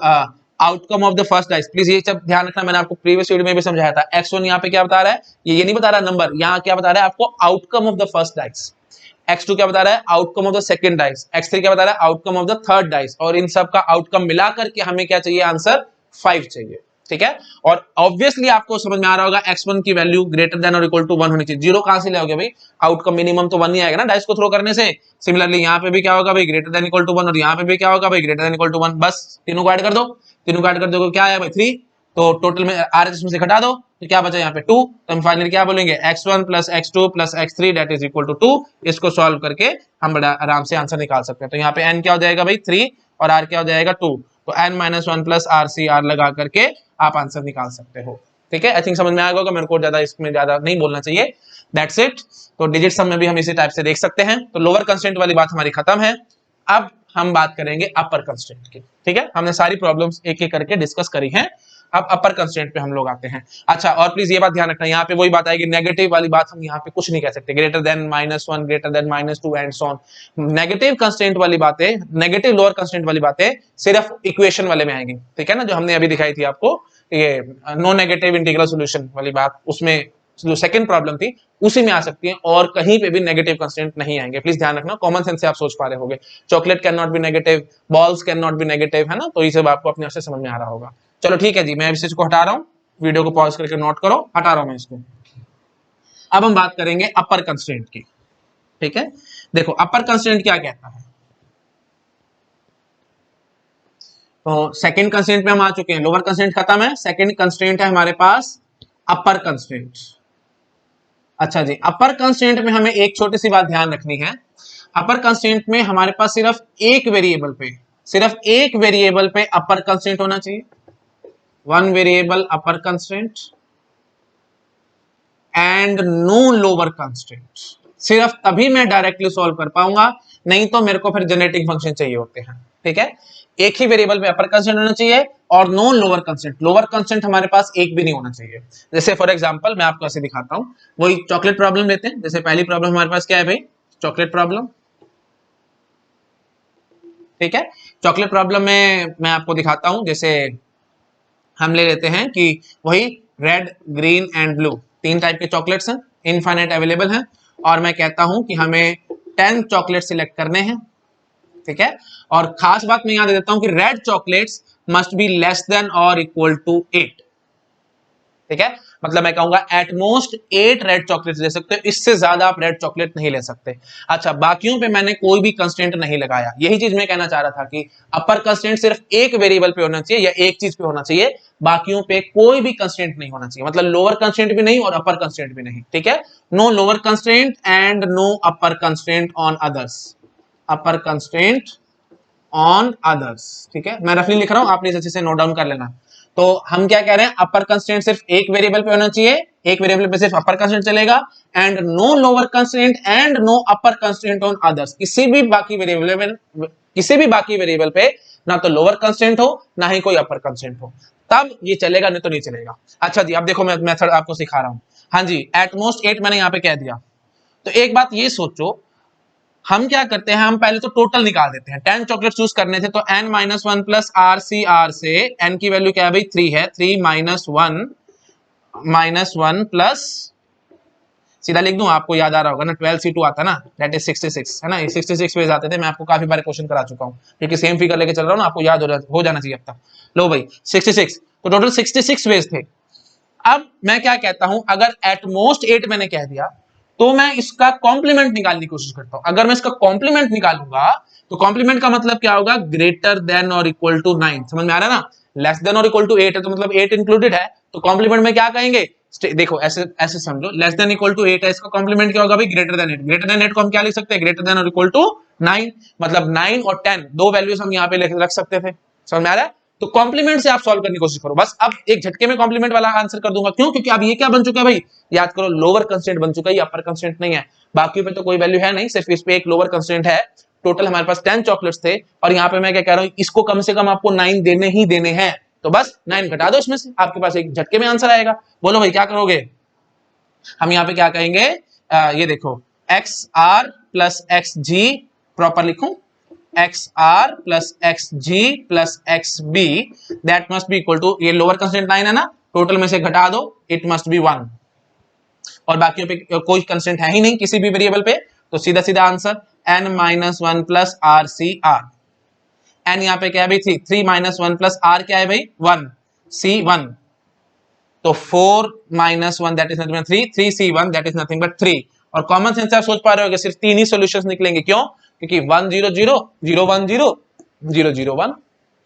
Speaker 1: outcome of the first dice, please ये सब ध्यान रखना, मैंने आपको प्रीवियस वीडियो में भी समझाया था। x1 यहाँ पे क्या बता रहा है, ये नहीं बता रहा नंबर, यहाँ क्या बता रहा है आपको, outcome of the first dice. x2 क्या बता रहा है, outcome of the second dice. x3 क्या बता रहा है, outcome of the third dice. और इन सब का आउटकम मिला करके हमें क्या चाहिए, आंसर 5 चाहिए। ठीक है, और ऑब्वियसली आपको समझ में आ रहा होगा x1 की वैल्यू ग्रेटर देन और इक्वल टू 1 होनी चाहिए। जीरो कहां से लाओगे भाई, आउटकम मिनिमम तो 1 ही आएगा ना डाइस को थ्रो करने से। सिमिलरली यहाँ पे भी क्या होगा भाई, ग्रेटर देन इक्वल टू 1, और यहाँ पे भी क्या होगा भाई, ग्रेटर देन इक्वल टू 1। बस तीनों को ऐड कर दो, तीनों को ऐड कर दो, क्या आया भाई 3, तो टोटल में आरएचएस में से घटा दो तो क्या बचा यहाँ पे 2। तो हम फाइनली क्या बोलेंगे, x1 plus x2 plus x3 that is equal to 2। इसको सॉल्व करके हम बड़ा आराम से आंसर निकाल सकते हैं। तो यहाँ पे n क्या हो जाएगा भाई 3, और r क्या हो जाएगा 2, तो n minus one plus r C r लगा करके आप आंसर निकाल सकते हो। ठीक है, आई थिंक समझ में आ गया, मेरे को ज्यादा इसमें ज्यादा नहीं बोलना चाहिए, दैट्स इट। तो डिजिट सम में भी हम इसी टाइप से देख सकते हैं। तो लोअर कंस्ट्रेंट वाली बात हमारी खत्म है, अब हम बात करेंगे अपर कंस्ट्रेंट की। ठीक है, हमने सारी प्रॉब्लम्स एक एक करके डिस्कस करी हैं, अब अपर कंस्ट्रेंट पे हम लोग आते हैं। अच्छा, और प्लीज ये बात ध्यान रखना, यहाँ पे वही बात आएगी, नेगेटिव वाली बात हम यहाँ पे कुछ नहीं कह सकते, greater than -1, greater than -2 and so on. Negative constraint वाली बातें, नेगेटिव लोअर कंस्ट्रेंट वाली बातें सिर्फ इक्वेशन वाले में आएंगी। ठीक है ना, जो हमने अभी दिखाई थी आपको, ये नो नेगेटिव इंटीग्रल सॉल्यूशन वाली बात, उसमें जो सेकंड प्रॉब्लम थी उसी में आ सकती है, और कहीं पे भी नेगेटिव कंस्ट्रेंट नहीं आएंगे। प्लीज ध्यान रखना, कॉमन सेंस से आप सोच पा रहे होगे, chocolate can not be negative, balls can not be negative, है ना, तो ये सब आपको अपने आप से समझ में आ रहा होगा। चलो ठीक है जी, मैं इसको हटा रहा हूं, वीडियो को पॉज करके नोट करो, हटा रहा हूं मैं इसको। अब हम बात करेंगे अपर कंस्ट्रेंट की। ठीक है, देखो अपर कंस्ट्रेंट क्या कहता है, तो सेकंड कंस्ट्रेंट पे हम आ चुके हैं, लोअर कंस्ट्रेंट खत्म है, सेकंड कंस्ट्रेंट है हमारे पास अपर कंस्ट्रेंट। अच्छा जी, अपर कंस्ट्रेंट में हमें एक छोटी सी बात ध्यान रखनी है, अपर कंस्ट्रेंट में हमारे पास सिर्फ एक वेरिएबल पे अपर कंस्ट्रेंट होना चाहिए, one variable upper constraint and no lower constraint. सिर्फ तभी मैं डायरेक्टली सॉल्व कर पाऊंगा, नहीं तो मेरे को फिर जनरेटिंग फंक्शन चाहिए होते हैं। ठीक है, एक ही वेरिएबल पे अपर कंस्ट्रेंट होना चाहिए और no lower constraint, lower constraint हमारे पास एक भी नहीं होना चाहिए। जैसे फॉर एग्जांपल मैं आपको ऐसे दिखाता हूं, वही चॉकलेट प्रॉब्लम लेते हैं। जैसे पहली प्रॉब्लम हमारे पास क्या है भाई, चॉकलेट प्रॉब्लम। ठीक है, चॉकलेट प्रॉब्लम में मैं आपको दिखाता हूं, जैसे हम ले लेते हैं कि वही red green and blue, 3 type के चॉकलेट्स हैं, इनफाइनाइट अवेलेबल हैं, और मैं कहता हूं कि हमें 10 चॉकलेट सिलेक्ट करने हैं। ठीक है, और खास बात मैं यहां दे देता हूं कि red chocolates must be less than और इक्वल टू 8। ठीक है, मतलब मैं कहूंगा एट मोस्ट 8 रेड चॉकलेट्स ले सकते हो, इससे ज्यादा आप रेड चॉकलेट नहीं ले सकते। अच्छा, बाकियों पे मैंने कोई भी कंस्ट्रेंट नहीं लगाया, यही चीज मैं कहना चाह रहा था कि अपर कंस्ट्रेंट सिर्फ एक वेरिएबल पे होना चाहिए या एक चीज पे होना चाहिए, बाकियों पे कोई भी कंस्ट्रेंट नहीं होना चाहिए, मतलब लोअर कंस्ट्रेंट भी नहीं और अपर कंस्ट्रेंट भी नहीं। ठीक है, no lower constraint and no upper constraint on others, upper constraint on others. ठीक है, मैं रफली लिख रहा हूं, आप अच्छे से नोट डाउन कर लेना। तो हम क्या कह रहे हैं, अपर कंस्ट्रेंट सिर्फ एक वेरिएबल पे होना चाहिए, एक वेरिएबल पे सिर्फ अपर कंस्ट्रेंट चलेगा, and no lower constraint and no upper constraint on others, किसी भी बाकी वेरिएबल पे ना तो लोअर कंस्ट्रेंट हो ना ही कोई अपर कंस्ट्रेंट हो, तब ये चलेगा, नहीं तो नहीं चलेगा। अच्छा जी, अब देखो मैं मेथड आपको सिखा रहा हूं। हाँ जी, एट मोस्ट 8 मैंने यहां पे कह दिया। तो एक बात ये सोचो, हम क्या करते हैं, हम पहले तो टोटल निकाल देते हैं। 10 चॉकलेट चूज करने थे तो n minus one plus r C r से n की वैल्यू क्या है भाई 3 है, 3 माइनस वन प्लस, सीधा लिख दूं, आपको याद आ रहा होगा ना 12C2 आता ना, दैट इज 66 है ना, 66 वेज आते थे, मैं आपको काफी बार क्वेश्चन करा चुका हूं, क्योंकि सेम फिगर लेके चल रहा हूं ना, आपको याद हो जाना चाहिए अब तक। लो भाई 66, तो टोटल 66 वेज थे। अब मैं क्या कहता हूं, अगर एट मोस्ट 8 मैंने कह दिया तो मैं इसका कॉम्प्लीमेंट निकालने की कोशिश करता हूं। अगर मैं इसका कॉम्प्लीमेंट निकालूंगा तो कॉम्प्लीमेंट का मतलब क्या होगा, ग्रेटर देन और इक्वल टू 9, समझ में आ रहा है ना, लेस देन और इक्वल टू 8 है तो मतलब 8 इंक्लूडेड है, तो कॉम्प्लीमेंट में क्या कहेंगे, देखो ऐसे ऐसे समझो, लेस देन इक्वल टू 8 है, इसका कॉम्प्लीमेंट क्या होगा भाई, ग्रेटर देन 8। ग्रेटर देन 8 को हम क्या लिख सकते हैं, ग्रेटर देन और इक्वल टू 9, मतलब 9 और 10 दो वैल्यूज हम यहाँ पे रख सकते थे, समझ में आ रहा है। तो कॉम्प्लीमेंट से आप सॉल्व करने की कोशिश करो, बस अब एक झटके में कॉम्प्लीमेंट वाला आंसर कर दूंगा, क्यों, क्योंकि अब ये क्या बन चुका है भाई, याद करो, लोअर कंस्ट्रेंट बन चुका है, ये अपर कंस्ट्रेंट नहीं है। बाकी पे तो कोई वैल्यू है नहीं, सिर्फ इस पे एक लोअर कंस्ट्रेंट है। टोटल हमारे पास 10 चॉकलेट्स थे और यहाँ पे मैं क्या कह रहा हूँ, इसको कम से कम आपको 9 देने ही देने हैं, तो बस 9 घटा दो इसमें से, आपके पास एक झटके में आंसर आएगा। बोलो भाई क्या करोगे, हम यहाँ पे क्या कहेंगे, ये देखो x r plus x g, proper लिखूं, x r plus x g plus x b that must be equal to, ये लोअर कंस्टेंट 9 है ना, टोटल में से घटा दो, इट मस्ट बी 1, और बाकियों पे कोई कंस्टेंट है ही नहीं किसी भी वेरिएबल पे, तो सीधा सीधा answer n minus one plus r C r. N यहाँ पे क्या है भाई 3, 3 माइनस वन प्लस आर क्या है भाई 1, C1, तो 4 minus one that is nothing but 3, 3C1 that is nothing but 3। और कॉमन सेंस से आप सोच पा रहे हो कि सिर्फ 3 ही सॉल्यूशंस निकलेंगे, क्यों, क्योंकि 1 0 0 0 1 0 0 0 1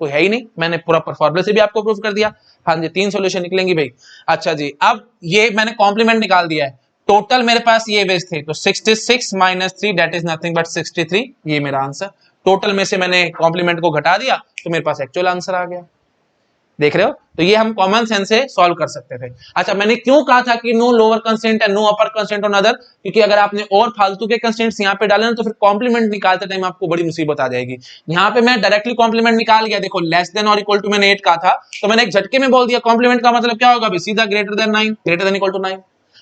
Speaker 1: कोई है ही नहीं, मैंने पूरा फॉर्मूले से भी आपको प्रूव कर दिया। हाँ जी, 3 सॉल्यूशन निकलेंगी भाई। अच्छा जी, अब ये मैंने कॉम्प्लीमेंट निकाल दिया है, टोटल मेरे पास ये वेज थे, तो 66 minus 3 that is nothing but 63, ये मेरा आंसर। टोटल में से मैंने कॉम्प्लीमेंट को घटा दिया तो मेरे पास एक्चुअल आंसर आ गया, देख रहे हो। तो ये हम कॉमन सेंस से सॉल्व कर सकते थे। अच्छा, मैंने क्यों कहा था कि no lower constraint and no upper constraint on other, क्योंकि अगर आपने और फालतू के कंस्ट्रेंट्स यहाँ पे डाले ना तो फिर कॉम्प्लीमेंट निकालते टाइम आपको बड़ी मुसीबत आ जाएगी। यहाँ पे मैं डायरेक्टली कॉम्प्लीमेंट निकाल गया, देखो लेस देन और इक्वल टू मैंने 8 कहा था, तो मैंने एक झटके में बोल दिया कॉम्प्लीमेंट का मतलब क्या होगा भाई, सीधा greater than 9, greater than equal to 9।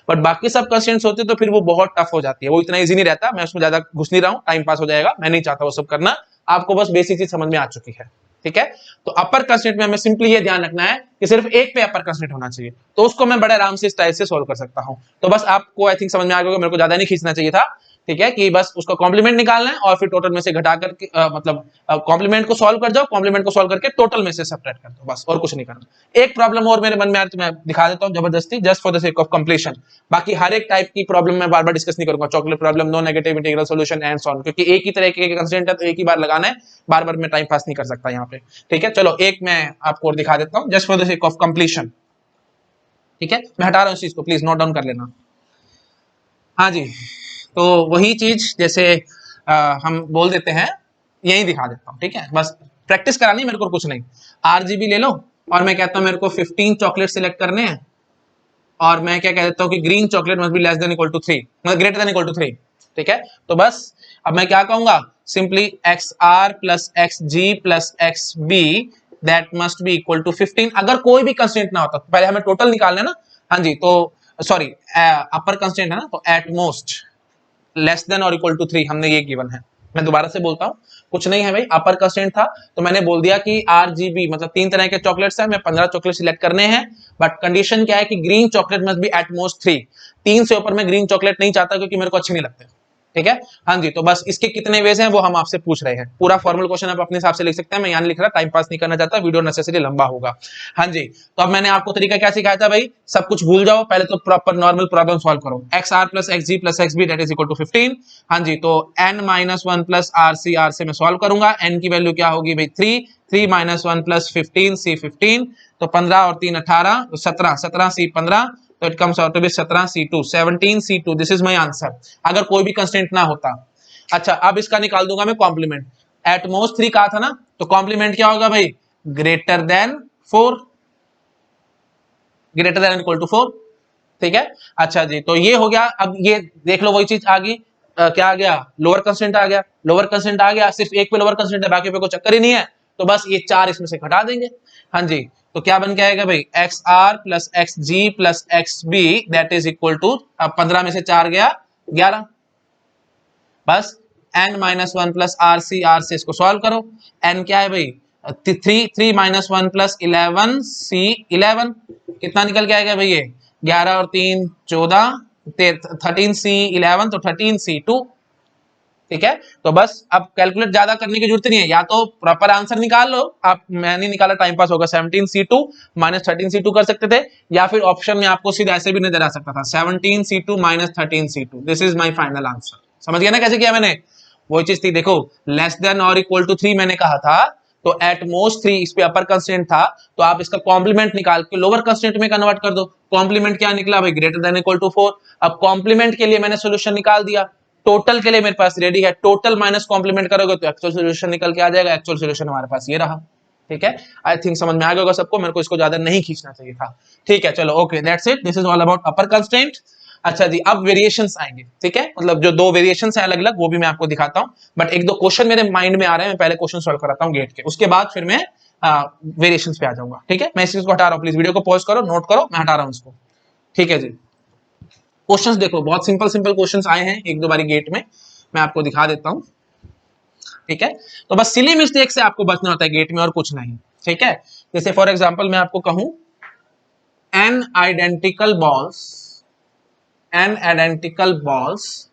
Speaker 1: But बाकी सब कंस्ट्रेंट्स होते तो फिर वो बहुत टफ हो जाती है, वो इतना इजी नहीं रहता। मैं उसमें ज्यादा घुस नहीं रहा हूँ, टाइम पास हो जाएगा, मैं नहीं चाहता वो सब करना, आपको बस बेसिक चीज समझ में आ चुकी है, ठीक है। तो अपर कंस्ट्रेंट में हमें सिंपली ये ध्यान रखना है कि सिर्फ एक पे अपर कंस्ट्रेंट होना चाहिए, तो उसको मैं बड़े आराम से इस टाइप से सॉल्व कर सकता हूं। तो बस आपको आई थिंक समझ में आ गया, मेरे को ज्यादा नहीं खींचना चाहिए था, ठीक है, कि बस उसका कॉम्प्लीमेंट निकालना है और फिर टोटल में से घटा करके मतलब कॉम्प्लीमेंट को सॉल्व कर जाओ, कॉम्प्लीमेंट को सॉल्व करके टोटल में से सब्ट्रैक्ट कर दो, बस और कुछ नहीं करना। एक प्रॉब्लम और मेरे मन में आ रही है, मैं दिखा देता हूं जबरदस्ती, just for the sake of completion. बाकी हर एक टाइप की प्रॉब्लम मैं बार बार डिस्कस नहीं करूंगा, chocolate problem, no negative integral solution and so on, क्योंकि एक ही तरह के कंस्ट्रेंट है तो एक ही बार लगाना है, बार बार मैं टाइम पास नहीं कर सकता यहाँ पे, ठीक है। चलो एक मैं आपको और दिखा देता हूँ, just for the sake of completion, ठीक है। मैं हटा रहा हूँ इस चीज को, प्लीज नोट डाउन कर लेना। हाँ जी, तो वही चीज जैसे हम बोल देते हैं, यही दिखा देता हूँ, ठीक है। बस प्रैक्टिस करानी मेरे को, कुछ नहीं। आरजीबी ले लो और मैं कहता हूँ मेरे को 15 चॉकलेट सिलेक्ट करने हैं, और मैं क्या कह देता हूँ कि green chocolate must be less than equal to 3, मतलब ग्रेटर देन इक्वल टू 3, ठीक है। तो बस अब मैं क्या कहूंगा, simply x r plus x g plus x b that must be equal to 15। अगर कोई भी कंस्ट्रेंट ना होता, पहले हमें टोटल निकालना है ना, हाँ जी, तो सॉरी अपर कंस्ट्रेंट है ना, तो एट मोस्ट लेस देन और इक्वल टू 3 हमने ये गिवन है। मैं दोबारा से बोलता हूँ, कुछ नहीं है भाई, अपर कंस्ट्रेंट था तो मैंने बोल दिया कि आरजीबी मतलब 3 तरह के चॉकलेट्स हैं, मैं 15 चॉकलेट सिलेक्ट करने हैं, बट कंडीशन क्या है कि green chocolate must B at most 3। 3 से ऊपर मैं ग्रीन चॉकलेट नहीं चाहता क्योंकि मेरे को अच्छे नहीं लगते, ठीक है। हाँ जी, तो बस इसके कितने वेज हैं वो हम आपसे पूछ रहे हैं। पूरा फॉर्मल क्वेश्चन आप अपने हिसाब से लिख सकते हैं, मैं यहाँ लिख रहा, टाइम पास नहीं करना चाहता, वीडियो नेसेसरी लंबा होगा। हाँ जी, तो अब मैंने आपको तरीका क्या सिखाया था भाई, सब कुछ भूल जाओ, पहले तो प्रॉपर नॉर्मल प्रॉब्लम सॉल्व करो। X r plus x g plus x b that is equal to 15। हाँ जी, तो n minus one plus r से मैं सॉल्व करूंगा। n की वैल्यू क्या होगी भाई 3, 3 माइनस वन प्लस 15 सी 15, तो 15 और 3 18, 17, 17 सी 15, तो it comes out to be 17 C2, 17 C2, this is my answer, अगर कोई भी कंस्टेंट ना होता। अच्छा, अब इसका निकाल दूंगा मैं कॉम्प्लीमेंट। एट मोस्ट 3 कहा था ना, तो कॉम्प्लीमेंट क्या होगा भाई, greater than 4, greater than equal to 4। ठीक है। अच्छा जी, तो ये हो गया। अब ये देख लो वही चीज आ गई, क्या आ गया, लोअर कंस्टेंट आ गया। लोअर कंस्टेंट आ गया, सिर्फ एक पे लोअर कंस्टेंट है, बाकी पे कोई चक्कर ही नहीं है, तो बस ये 4 इसमें से घटा देंगे। हाँ जी, तो क्या बन के आएगा भाई, x r plus x g plus x b that is equal to, अब 15 में से 4 गया 11, बस n minus one plus r से इसको सॉल्व करो। n क्या है भाई, 3 माइनस वन प्लस 11 सी 11, कितना निकल के आएगा भाई ये, 11 और 3 14, 13 सी 11, तो 13 C2। ठीक है, तो बस अब कैलकुलेट ज्यादा करने की जरूरत नहीं है, या तो प्रॉपर आंसर निकाल लो आप, मैंने निकाला टाइम पास होगा, 17 C2 माइनस 13 C2 कर सकते थे, या फिर ऑप्शन में आपको सीधा ऐसे भी नजर आ सकता था 17 C2 minus 13 C2, this is my final answer. समझ गया ना कैसे किया मैंने, वही चीज थी, देखो लेस देन और इक्वल टू 3 मैंने कहा था, तो एट मोस्ट 3 इस पे अपर कंस्टेंट था, तो आप इसका कॉम्प्लीमेंट निकाल के लोअर कंस्टेंट में कन्वर्ट कर दो। कॉम्प्लीमेंट क्या निकला भाई, ग्रेटर देन इक्वल टू 4। अब कॉम्प्लीमेंट के लिए मैंने सोल्यूशन निकाल दिया, टोटल के लिए मेरे पास रेडी है, टोटल माइनस कॉम्प्लीमेंट करोगे तो एक्चुअल सोल्यूशन निकल के आ जाएगा। एक्चुअल सोल्यूशन हमारे पास ये रहा। ठीक है, आई थिंक समझ में आ गया होगा सबको, मेरे को इसको ज्यादा नहीं खींचना चाहिए था। ठीक है, चलो okay, that's it, this is all about upper constraint. अच्छा जी, अब वेरिएशंस आएंगे। ठीक है, मतलब जो दो वेरिएशंस हैं अलग अलग, वो भी मैं आपको दिखाता हूं, बट एक दो क्वेश्चन मेरे माइंड में आ रहे हैं, मैं पहले क्वेश्चन सॉल्व कराता हूं गेट के, उसके बाद फिर मैं वेरिएशंस पे आ जाऊंगा। ठीक है, मैं इस चीज को हटा रहा हूं, प्लीज वीडियो को पॉज करो, नोट करो, मैं हटा रहा हूं इसको। ठीक है जी, क्वेश्चंस देखो, बहुत सिंपल सिंपल क्वेश्चंस आए हैं एक दो बारी गेट में, मैं आपको दिखा देता हूं। ठीक है, तो बस सिली मिस्टेक से आपको बचना होता है गेट में, और कुछ नहीं। ठीक है, जैसे फॉर एग्जांपल मैं आपको कहूं, n identical balls, n identical balls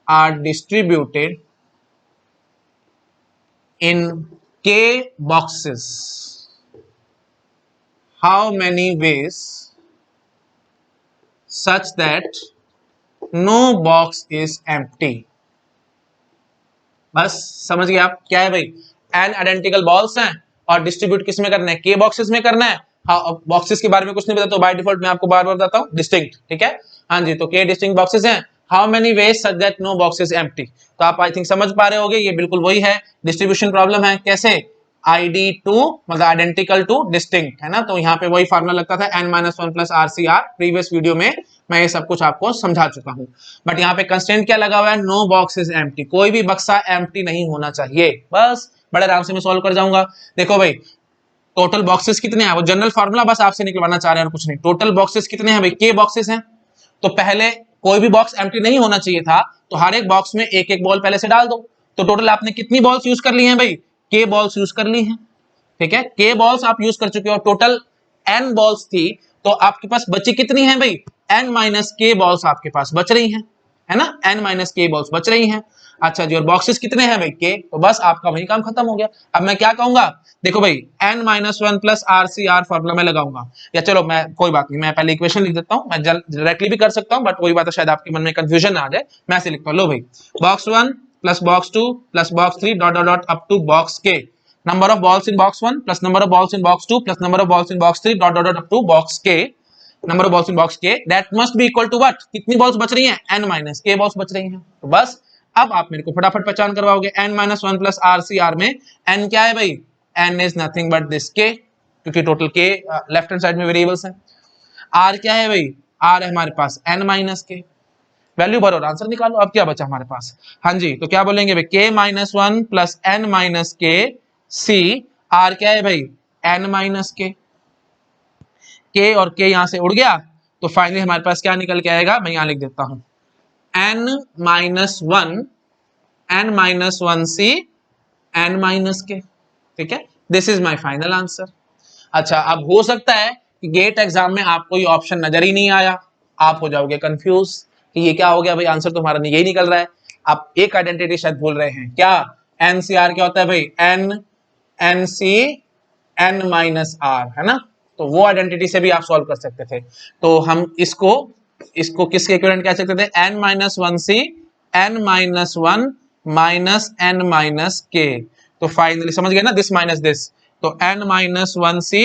Speaker 1: are distributed in k boxes, how many ways such that no box is empty। बस समझ गए आप क्या है भाई, एन आइडेंटिकल बॉल्स हैं और डिस्ट्रीब्यूट किस में करना है, के बॉक्सेस में करना है। हाँ, बॉक्सेस के बारे में कुछ नहीं पता तो बाय डिफॉल्ट मैं आपको बार बार बताता हूँ, डिस्टिंक्ट। ठीक है, हाँ जी, तो के डिस्टिंक्ट बॉक्सेस हैं, how many ways such that no box is empty. तो आप आई थिंक समझ पा रहे होगे, ये बिल्कुल वही है, डिस्ट्रीब्यूशन प्रॉब्लम है। कैसे, आईडी टू मतलब आइडेंटिकल टू डिस्टिंक्ट, है ना, तो यहाँ पे वही फार्मूला लगता था, n minus one plus r C r. Previous video में मैं ये सब कुछ आपको समझा चुका हूँ, बट यहाँ पे कंस्टेंट क्या लगा हुआ है, नो बॉक्स इज एम्प्टी, कोई भी बक्सा एम्प्टी नहीं होना चाहिए। बस बड़े आराम से मैं सॉल्व कर जाऊंगा। देखो भाई, टोटल बॉक्सेस कितने हैं, वो जनरल फार्मूला बस आपसे निकलवाना चाह रहे हैं और कुछ नहीं। टोटल बॉक्सेस कितने हैं भाई, के बॉक्सेस हैं, तो पहले कोई भी बॉक्स एम्प्टी नहीं होना चाहिए था, तो हर एक बॉक्स में एक एक बॉल पहले से डाल दो। तो टोटल आपने कितनी बॉल्स यूज कर ली हैं भाई, के बॉल्स यूज कर ली हैं। ठीक है, के बॉल्स आप यूज कर चुके हो, टोटल एन बॉल्स थी, तो आपके पास बची कितनी है भाई, एन माइनस के बॉल्स आपके पास बच रही हैं, है ना, एन माइनस के बॉल्स बच रही हैं। अच्छा जी, और बॉक्सेस कितने हैं भाई, के, तो बस आपका वही काम खत्म हो गया। अब मैं क्या कहूंगा, देखो भाई, n minus one plus r C r formula में लगाऊंगा, या चलो मैं कोई बात नहीं, मैं पहले इक्वेशन लिख देता हूं, मैं डायरेक्टली भी कर सकता हूं, बट वही बात है शायद आपके मन में कंफ्यूजन आ जाए, मैं ऐसे लिखता हूं, लो भाई, box one plus box two plus box three dot dot dot up to box k, number of balls in box 1 plus number of balls in box 2 plus number of balls in box 3 dot dot dot up to box k, number of balls in box k that must be equal to what, कितनी बॉल्स बच रही हैं, n माइनस k बॉल्स बच रही हैं। तो बस अब आप मेरे को फटाफट पहचान करवाओगे, n minus one plus r C r में n क्या है भाई, n is nothing but this k, क्योंकि total k left hand side में वेरिएबल्स हैं। r क्या है भाई, r है हमारे पास n माइनस k, वैल्यू भरो और आंसर निकालो। अब क्या बचा हमारे पास, हाँ जी, तो क्या बोलेंगे भाई, k माइनस वन प्लस n minus k C, r क्या है भाई, एन माइनस के और के यहां से उड़ गया, तो फाइनली हमारे पास क्या निकल के आएगा, मैं यहां लिख देता हूं, n minus one C n minus k. ठीक है, this is my final answer. अच्छा, अब हो सकता है कि गेट एग्जाम में आपको ये ऑप्शन नजर ही नहीं आया, आप हो जाओगे कंफ्यूज कि ये क्या हो गया भाई, आंसर तुम्हारा यही निकल रहा है। आप एक आइडेंटिटी शायद भूल रहे हैं, क्या एनसीआर क्या होता है भाई, n n C n minus r, है ना। तो वो आइडेंटिटी से भी आप सॉल्व कर सकते थे। तो हम इसको इसको किसके इक्विवेलेंट कह सकते थे, n minus one C n minus one minus n minus k. तो फाइनली समझ गए ना, दिस माइनस दिस, तो n minus one C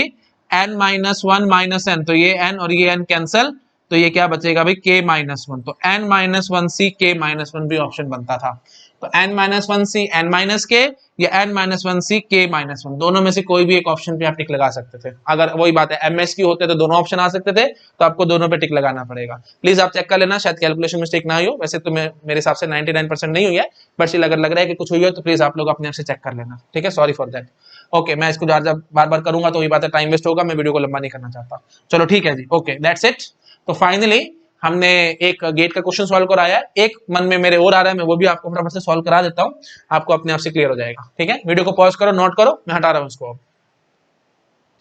Speaker 1: n minus one minus n, तो ये एन और ये एन कैंसल, तो ये क्या बचेगा भाई, के माइनस वन। तो n minus one C k minus one भी ऑप्शन बनता था। तो n minus one C n minus k या N minus one C k minus one, दोनों में से कोई भी एक ऑप्शन पे आप टिक लगा सकते थे। अगर वही बात है एमएस की होते तो दोनों ऑप्शन आ सकते थे, तो आपको दोनों पे टिक लगाना पड़ेगा। प्लीज आप चेक कर लेना, शायद कैलकुलेशन मिस्टेक ना हो, वैसे तो मेरे हिसाब से 99% नहीं हुई है, बट स्टिल अगर लग रहा है कि कुछ हुई हो तो प्लीज आप लोग अपने आप से चेक कर लेना, ठीक है। Sorry for that. ओके, मैं इसको बार बार करूंगा तो वही बात है, टाइम वेस्ट होगा, मैं वीडियो को लंबा नहीं करना चाहता। चलो ठीक है जी, ओके दैट्स इट। तो फाइनली हमने एक गेट का क्वेश्चन सॉल्व कराया है, एक मन में मेरे और आ रहा है, मैं वो भी आपको फटाफट से सॉल्व करा देता हूं, आपको अपने आप से क्लियर हो जाएगा, ठीक है। वीडियो को पॉज करो, नोट करो, मैं हटा रहा हूं इसको,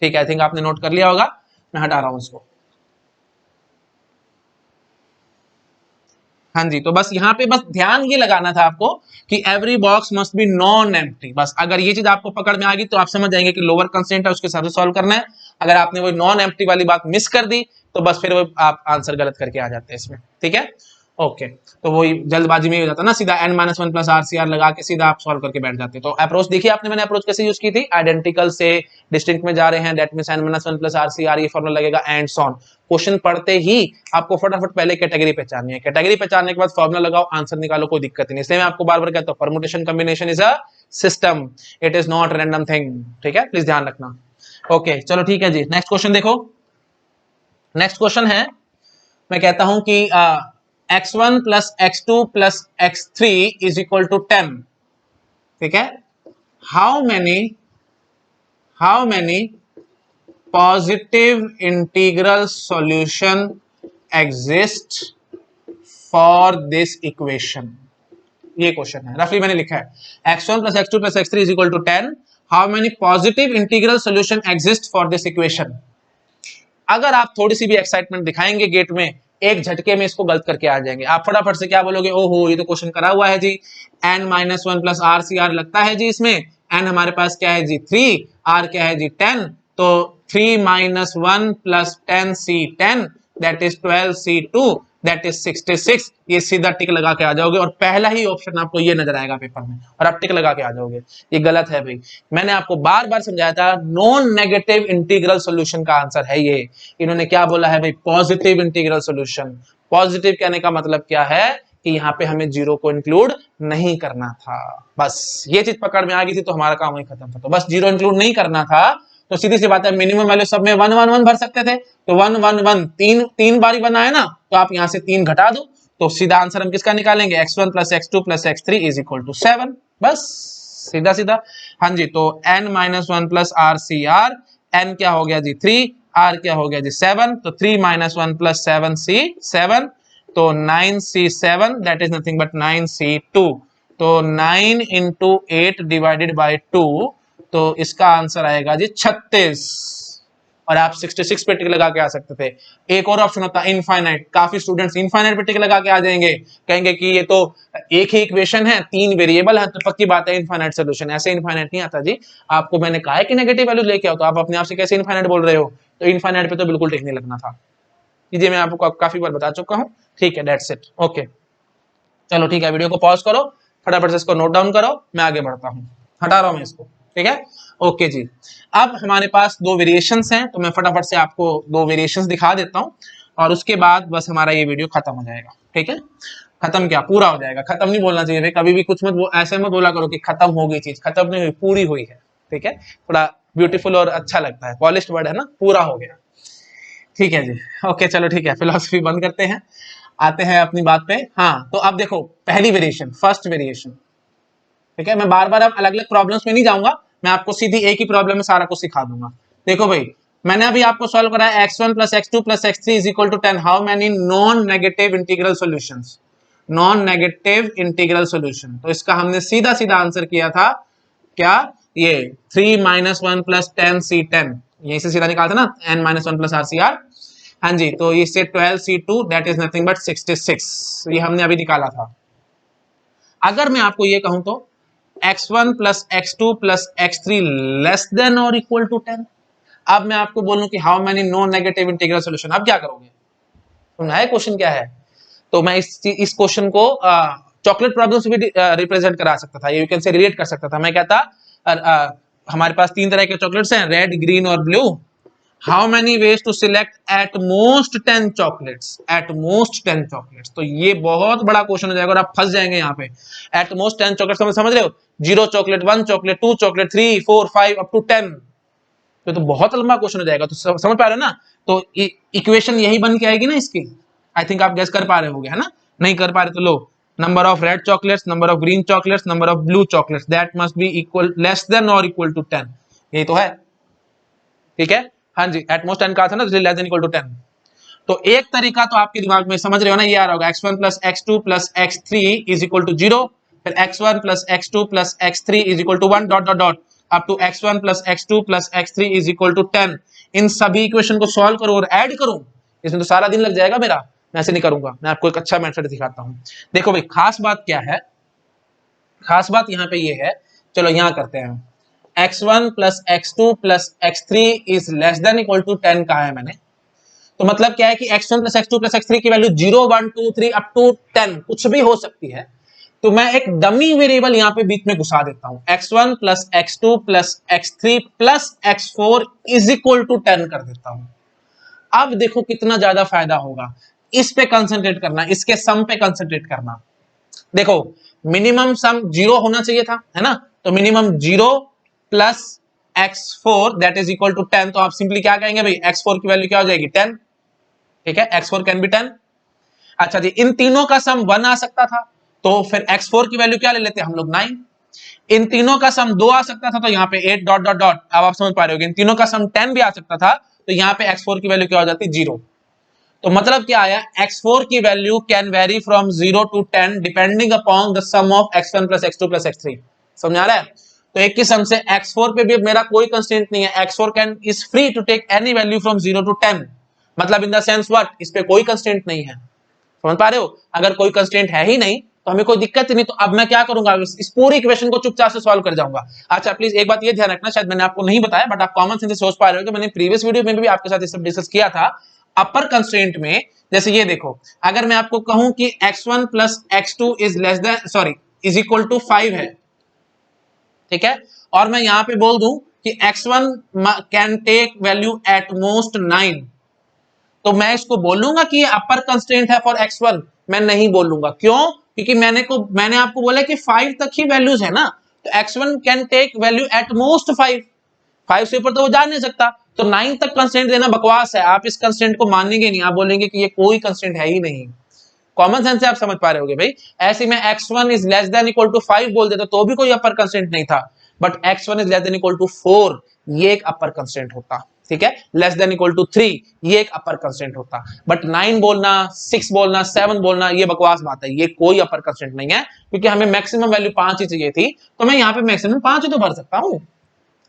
Speaker 1: ठीक है। आई थिंक आपने नोट कर लिया होगा, मैं हटा रहा हूं इसको। हाँ जी, तो बस यहाँ पे बस ध्यान ये लगाना था आपको कि every box must B non empty. बस अगर ये चीज आपको पकड़ में आ गई तो आप समझ जाएंगे कि लोअर कंस्ट्रेंट है, उसके हिसाब से सॉल्व करना है। अगर आपने वो नॉन एम्प्टी वाली बात मिस कर दी तो बस फिर वो आप आंसर गलत करके आ जाते हैं इसमें, ठीक है। ओके, तो वही जल्दबाजी में हो जाता ना, सीधा n minus one plus r C r लगा के सीधा आप सॉल्व करके बैठ जाते। तो अप्रोच देखिए आपने, मैंने अप्रोच कैसे यूज की थी, आइडेंटिकल से डिस्टिंक्ट में जा रहे हैं, that means n minus one plus r C r, ये फॉर्मूला लगेगा एंड सॉन। क्वेश्चन पढ़ते ही आपको फटाफट पहले कैटेगरी पहचाननी है, कैटेगरी पहचानने के बाद फॉर्मूला लगाओ, आंसर निकालो, कोई दिक्कत नहीं। इसलिए मैं आपको बार बार कहता हूं permutation combination is a system, it is not random thing, ठीक है, प्लीज ध्यान रखना। ओके चलो ठीक है जी, नेक्स्ट क्वेश्चन देखो। नेक्स्ट क्वेश्चन है, मैं कहता हूं कि x1 plus x2 plus x3 is equal to 10, ठीक है। How many positive integral solution exist for this equation, ये क्वेश्चन है, रफली मैंने लिखा है x1 plus x2 plus x3 is equal to 10, how many positive integral solution exist for this equation. अगर आप थोड़ी सी भी एक्साइटमेंट दिखाएंगे गेट में, एक झटके में इसको गलत करके आ जाएंगे। आप फटाफट से क्या बोलोगे, ओहो ये तो क्वेश्चन करा हुआ है जी, n minus one plus r C r लगता है जी इसमें, n हमारे पास क्या है जी 3, r क्या है जी 10, तो 3 minus one plus 10 C 10 that is 12 C 2 that is 66। ये सीधा टिक लगा के आ जाओगे और पहला ही ऑप्शन आपको ये नजर आएगा पेपर में और आप टिक लगा के आ जाओगे। ये गलत है भाई, मैंने आपको बार बार समझाया था, नॉन नेगेटिव इंटीग्रल सॉल्यूशन का आंसर है ये। इन्होंने क्या बोला है भाई, पॉजिटिव इंटीग्रल सॉल्यूशन। पॉजिटिव कहने का मतलब क्या है कि यहाँ पे हमें जीरो को इंक्लूड नहीं करना था। बस ये चीज पकड़ में आ गई थी तो हमारा काम वही खत्म था। तो बस जीरो इंक्लूड नहीं करना था, तो सीधी सी बात है मिनिमम वैल्यू सब में 1 1 1 भर सकते थे, तो 1 1 1 तीन बारी बना है ना, तो आप यहाँ से 3 घटा दो, तो सीधा आंसर हम किसका निकालेंगे, x1 plus x2 plus x3 is equal to 7, बस सीधा सीधा। हाँ जी, तो n minus one plus r C r, n क्या हो गया जी 3, r क्या हो गया जी 7, तो 3 माइनस वन प्लस 7 सी 7, तो 9 सी 7 दैट इज नथिंग बट 9 सी 2, तो 9 इंटू 8 डिवाइडेड बाई 2, तो इसका आंसर आएगा जी 36। और आप 66 पे टिक लगा के आ सकते थे। एक और ऑप्शन होता है इनफाइनाइट, काफी स्टूडेंट्स इनफाइनाइट पे टिक लगा के आ जाएंगे, कहेंगे कि ये तो एक ही इक्वेशन है, 3 वेरिएबल है, तो पक्की बात है इनफाइनाइट सॉल्यूशन। ऐसे इनफाइनाइट नहीं आता जी, आपको मैंने कहा है कि नेगेटिव वैल्यू लेके आओ, तो आप अपने आप से कैसे इनफाइनाइट बोल रहे हो। तो इनफाइनाइट पे तो बिल्कुल टिक नहीं लगना था, ये मैं आपको काफी बार बता चुका हूँ, ठीक है, दैट्स इट। ओके चलो ठीक है, वीडियो को पॉज करो, फटाफट से इसको नोट डाउन करो, मैं आगे बढ़ता हूँ, हटा रहा हूँ मैं इसको, ठीक है। ओके जी, अब हमारे पास 2 वेरिएशंस हैं, तो मैं फटाफट से आपको 2 वेरिएशंस दिखा देता हूँ और उसके बाद बस हमारा ये वीडियो खत्म हो जाएगा, ठीक है। खत्म क्या, पूरा हो जाएगा, खत्म नहीं बोलना चाहिए भाई, कभी भी कुछ मत ऐसे मत बोला करो कि खत्म हो गई चीज, खत्म नहीं हुई, पूरी हुई है, ठीक है। थोड़ा ब्यूटीफुल और अच्छा लगता है, पॉलिश्ड वर्ड है ना, पूरा हो गया, ठीक है जी। ओके चलो ठीक है, फिलोसफी बंद करते हैं, आते हैं अपनी बात पे। हाँ तो अब देखो पहली वेरिएशन, फर्स्ट वेरिएशन, ठीक है। मैं बार बार अब अलग अलग प्रॉब्लम्स में नहीं जाऊंगा, मैं आपको सीधी एक ही प्रॉब्लम में सारा कुछ सिखा दूंगा। देखो भाई, मैंने अभी आपको सॉल्व कराया x1 plus x2 plus x3 is equal to 10, how many non negative integral solutions, non negative integral solution. तो इसका हमने सीधा सीधा आंसर किया था क्या, ये 3 माइनस वन प्लस 10 सी 10, यहीं से सीधा निकालता ना, n minus one plus r C r. हाँ जी, तो इससे 12C2 that is nothing but 66, ये हमने अभी निकाला था। अगर मैं आपको ये कहूं तो x1 plus x2 plus x3 less than और इक्वल टू 10, अब मैं आपको बोलूं कि how many non negative integral solution, अब क्या करोगे? सुना है क्वेश्चन क्या है? तो मैं इस क्वेश्चन को चॉकलेट प्रॉब्लम से भी रिप्रेजेंट करा सकता था, यू कैन से रिलेट कर सकता था। मैं कहता हमारे पास 3 तरह के चॉकलेट्स हैं, रेड, ग्रीन और blue. How many ways to select at most 10 chocolates, at most 10 chocolates. तो ये बहुत बड़ा क्वेश्चन हो जाएगा और आप फंस जाएंगे यहाँ पे। एट मोस्ट 10 चॉकलेट्स समझ रहे हो? 0 chocolate, 1 chocolate, 2 chocolate, 3, 4, 5 up to 10। तो बहुत लंबा क्वेश्चन हो जाएगा। तो समझ पा रहे हो ना? तो इक्वेशन यही बन के आएगी ना इसकी। आई थिंक आप गेस कर पा रहे होगे, है ना? नहीं कर पा रहे तो लो, number of red chocolates, number of green chocolates, number of blue chocolates, that must be equal less than और इक्वल टू 10। यही तो है, ठीक है? हाँ जी, एट मोस्ट 10 का था ना, लेस देन इक्वल टू 10। तो एक तरीका तो आपके दिमाग में समझ रहे हो ना, ये आ रहा होगा, x1 plus x2 plus x3 is equal to 0, फिर x1 plus x2 plus x3 is equal to 1 dot dot dot up to x1 plus x2 plus x3 is equal to 10। इन सभी इक्वेशन को सॉल्व करो और ऐड करो, इसमें तो सारा दिन लग जाएगा मेरा। मैं ऐसे नहीं करूंगा, मैं आपको एक अच्छा मेथड दिखाता हूं। देखो भाई, खास बात क्या है? खास बात यहाँ पे ये है, चलो यहाँ करते हैं, x1 plus x2 plus x3 is less than equal to 10 कहा है मैंने। तो मतलब क्या है कि x1 plus x2 plus x3 की वैल्यू 0, 1, 2, 3 अप टू 10 कुछ भी हो सकती है। तो मैं एक डमी वेरिएबल यहां पे बीच में घुसा देता हूं, x1 plus x2 plus x3 plus x4 is equal to 10 कर देता हूं। अब देखो कितना ज्यादा फायदा होगा। इस पे कंसंट्रेट करना, इसके सम पे कंसंट्रेट करना। देखो, मिनिमम सम 0 होना चाहिए था, है ना? तो minimum 0 plus x4 that is equal to 10। तो आप सिंपली क्या कहेंगे भाई, x4 की वैल्यू क्या हो जाएगी? 10। ठीक है, x4 कैन बी 10। अच्छा जी, इन तीनों का सम 1 आ सकता था, तो फिर x4 की वैल्यू क्या ले लेते हैं हम लोग? 9। इन तीनों का सम 2 आ सकता था, तो यहाँ पे 8 डॉट डॉट डॉट। अब आप समझ पा रहे होगे, इन तीनों का सम 10 भी आ सकता था, तो यहाँ पे x4 की वैल्यू क्या हो जाती? 0। तो मतलब क्या आया? x4 की value can vary from 0 to 10 depending upon the sum of x1 plus x2 plus x3। समझ आ रहा है? तो एक किस्म से x4 पे भी मेरा कोई कंस्ट्रेंट नहीं है, x4 can is free to take any value from 0 to 10। मतलब इन द सेंस व्हाट, इस पे कोई कंस्ट्रेंट नहीं है। समझ पा रहे हो? अगर कोई कंस्ट्रेंट है ही नहीं तो हमें कोई दिक्कत ही नहीं। तो अब मैं क्या करूंगा, इस पूरी इक्वेशन को चुपचाप से सॉल्व कर जाऊंगा। अच्छा प्लीज एक बात ये ध्यान रखना, शायद मैंने आपको नहीं बताया, बट आप कॉमन सेंस से सोच पा रहे हो कि मैंने प्रीवियस वीडियो में भी आपके साथ इस सब डिस्कस किया था। अपर कंस्ट्रेंट में जैसे ये देखो, अगर मैं आपको कहूं कि x1 plus x2 is less than sorry is equal to 5 है, ठीक है, और मैं यहां पे बोल दूं कि x1 can take value at most 9, तो मैं इसको बोलूंगा कि ये अपर कंस्ट्रेंट है फॉर x1? मैं नहीं बोलूंगा। क्यों? क्योंकि मैंने आपको बोला कि 5 तक ही वैल्यूज है ना, तो x1 can take value at most 5 से ऊपर तो वो जा नहीं सकता। तो 9 तक कंस्ट्रेंट देना बकवास है, आप इस कंस्ट्रेंट को मानेंगे नहीं, आप बोलेंगे कि ये कोई कंस्ट्रेंट है ही नहीं। कॉमन सेंस से आप समझ पा रहे होगे भाई। ऐसे में x1 is less than equal to 5 बोल देता तो भी कोई अपर कंस्ट्रेंट नहीं था, but x1 is less than equal to 4 ये एक अपर कंस्ट्रेंट होता। ठीक है, लेस देन इक्वल टू 3 ये एक अपर कंस्ट्रेंट होता, बट 9 बोलना, 6 बोलना, 7 बोलना ये बकवास बात है, ये कोई अपर कंस्ट्रेंट नहीं है। क्योंकि हमें मैक्सिमम वैल्यू 5 ही चाहिए थी, तो मैं यहाँ पे मैक्सिमम 5 ही तो भर सकता हूँ।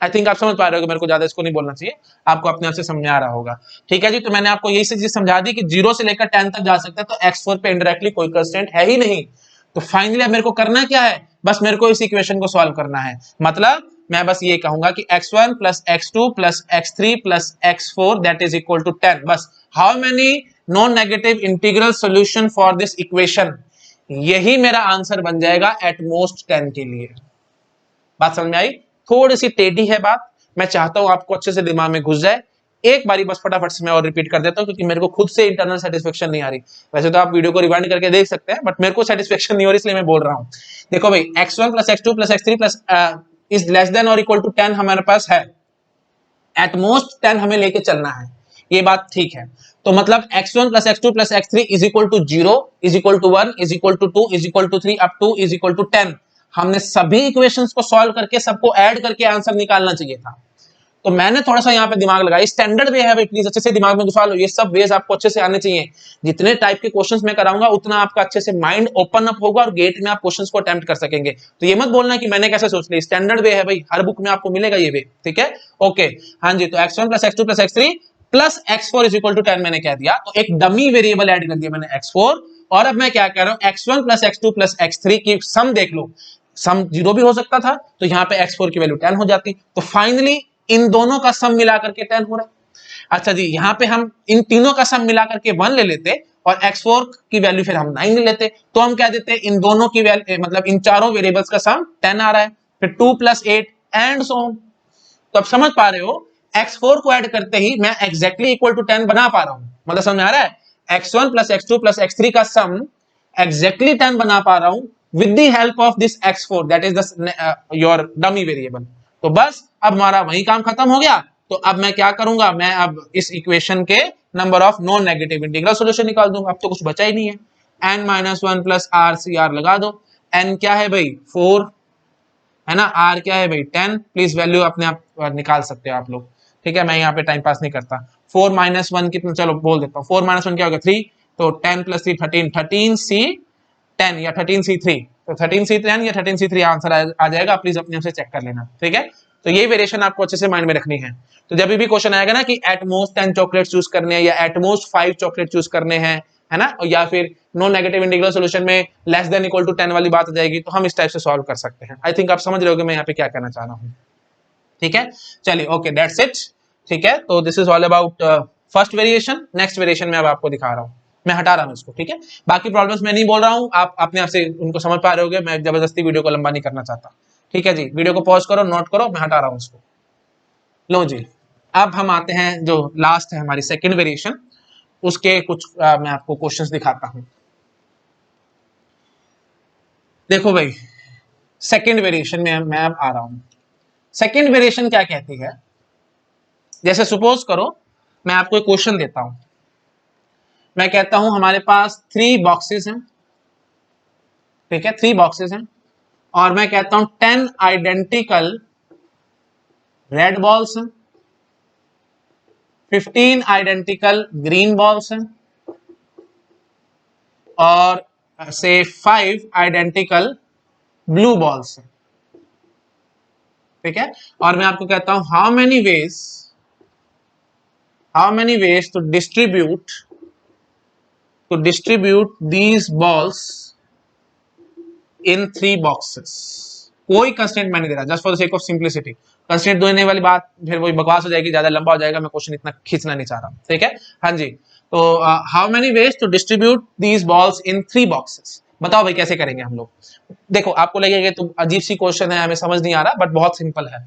Speaker 1: आई थिंक आप समझ पा रहे हो कि मेरे को ज्यादा इसको नहीं बोलना चाहिए, आपको अपने आप से समझ आ रहा होगा। ठीक है जी, तो मैंने आपको यही चीज समझा दी कि 0 से लेकर 10 तक जा सकते हैं, तो x4 पे इनडायरेक्टली कोई कंस्ट्रेंट है ही नहीं। तो फाइनली अब मेरे को करना क्या है? बस मेरे को इस इक्वेशन को सॉल्व करना है। मतलब मैं बस ये कहूंगा कि x1 plus x2 plus x3 plus x4 that is equal to 10। बस how many non negative integral solution for this equation, यही मेरा आंसर बन जाएगा एट मोस्ट 10 के लिए। बात समझ में आई? थोड़ी सी टेढ़ी है बात, मैं चाहता हूं आपको अच्छे से दिमाग में घुस जाए। एक बारी बस फटाफट से मैं और रिपीट कर देता हूं, क्योंकि मेरे को खुद से इंटरनल सेटिस्फेक्शन नहीं आ रही। वैसे तो आप वीडियो को रिवाइंड करके देख सकते हैं, बट मेरे को सेटिस्फेक्शन नहीं हो रही, इसलिए मैं बोल रहा हूं। देखो भाई, x1 plus x2 plus x3 plus is less than और इक्वल टू 10 हमारे पास है। एट मोस्ट 10 हमें लेके चलना है, ये बात ठीक है। तो मतलब x1 plus x2 plus x3 is equal to 0 is equal to 1 is equal to 2 is equal to 3 up to is equal to 10। हमने सभी इक्वेशंस को सॉल्व करके सबको ऐड करके आंसर निकालना चाहिए था। तो मैंने थोड़ा सा यहाँ पे दिमाग लगाया, स्टैंडर्ड वे है, प्लीज अच्छे से दिमाग में घुसा लो, ये सब वेज आपको अच्छे से आने चाहिए। जितने टाइप के क्वेश्चंस मैं कराऊंगा उतना आपका अच्छे से माइंड ओपन अप होगा और गेट में आप क्वेश्चंस को अटेम्प्ट कर सकेंगे। तो ये मत बोलना कि मैंने कैसे सोच लिया, स्टैंडर्ड वे है भाई, हर बुक में आपको मिलेगा ये वे। ठीक है, ओके। हाँ जी, तो x1 plus x2 plus x3 plus x4 is equal to 10 मैंने कह दिया, तो एक डमी वेरिएबल ऐड कर दिया मैंने x4, और अब मैं क्या कह रहा हूं x1 plus x2 plus x3 की सम देख लो, सम 0 भी हो सकता था, तो यहाँ पे x4 की वैल्यू 10 हो जाती, तो फाइनली इन दोनों का सम मिला करके 10 हो रहा है। अच्छा जी, यहाँ पे हम इन तीनों का सम मिला करके 1 ले लेते और x4 की वैल्यू फिर हम 9 ले लेते, तो हम कह देते इन दोनों की वैल्यू मतलब इन चारों वेरिएबल्स का सम 10 आ रहा है, फिर 2 प्लस 8 एंड सो ऑन। तो अब समझ पा रहे हो x4 को ऐड करते ही मैं एग्जैक्टली इक्वल टू 10 बना पा रहा हूं, मतलब समझ में आ रहा है, x1 plus x2 plus x3 का सम एग्जैक्टली 10 बना पा रहा हूं with the help of this x4 that is the your dummy variable. तो बस अब हमारा वही काम खत्म हो गया। तो अब मैं क्या करूंगा, मैं अब इस इक्वेशन के number of non negative integral solution निकाल दूंगा, अब तो कुछ बचा ही नहीं है। n minus one plus r C r लगा दो, n क्या है भाई 4 है ना, r क्या है भाई 10, प्लीज वैल्यू अपने आप निकाल सकते हो आप लोग, ठीक है, मैं यहाँ पे टाइम पास नहीं करता। 4 माइनस वन कितना, चलो बोल देता हूँ, 4 माइनस वन क्या होगा 3, तो 10 प्लस 3 13, 13c10 या 13c3, तो 13c10 या 13c3 आंसर आ जाएगा, प्लीज अपने आप से चेक कर लेना, ठीक है। तो ये वेरिएशन आपको अच्छे से माइंड में रखनी है। तो जब भी क्वेश्चन आएगा ना कि एट मोस्ट 10 चॉकलेट चूज करने हैं या एट मोस्ट 5 चॉकलेट चूज करने हैं, है ना, या फिर नॉन नेगेटिव इंटीग्रल सॉल्यूशन में लेस देन इक्वल टू 10 वाली बात आ जाएगी, तो हम इस टाइप से सॉल्व कर सकते हैं। आई थिंक आप समझ रहे होगे मैं यहाँ पे क्या कहना चाह रहा हूँ, ठीक है। चलिए ओके दैट्स इट, ठीक है। तो this is all about first variation. Next variation में अब आपको दिखा रहा हूँ, मैं हटा रहा हूँ इसको, ठीक है। बाकी प्रॉब्लम्स मैं नहीं बोल रहा हूँ, आप अपने आप से उनको समझ पा रहे होगे, मैं जबरदस्ती वीडियो को लंबा नहीं करना चाहता, ठीक है जी। वीडियो को पॉज करो, नोट करो, मैं हटा रहा हूँ इसको। लो जी, अब हम आते हैं जो लास्ट है हमारी सेकेंड वेरिएशन, उसके कुछ मैं आपको क्वेश्चंस दिखाता हूं। देखो भाई, सेकेंड वेरिएशन में मैं अब आ रहा हूं। सेकेंड वेरिएशन क्या कहती है, जैसे सपोज करो मैं आपको एक क्वेश्चन देता हूं, मैं कहता हूं हमारे पास 3 बॉक्सेस हैं, ठीक है, 3 बॉक्सेस हैं, और मैं कहता हूं 10 आइडेंटिकल रेड बॉल्स हैं, 15 आइडेंटिकल ग्रीन बॉल्स हैं, और से 5 आइडेंटिकल ब्लू बॉल्स हैं, ठीक है। और मैं आपको कहता हूं how many ways to distribute these balls in 3 boxes. कोई कंस्टेंट मैं नहीं दे रहा, just for the sake of simplicity. Constant देने वाली बात फिर वही बकवास हो जाएगी, ज्यादा लंबा हो जाएगा, मैं क्वेश्चन इतना खींचना नहीं चाह रहा, ठीक है। हाँ जी, तो how many ways to distribute these balls in 3 boxes, बताओ भाई कैसे करेंगे हम लोग। देखो आपको लगेगा तो अजीब सी क्वेश्चन है, हमें समझ नहीं आ रहा, बट बहुत सिंपल है।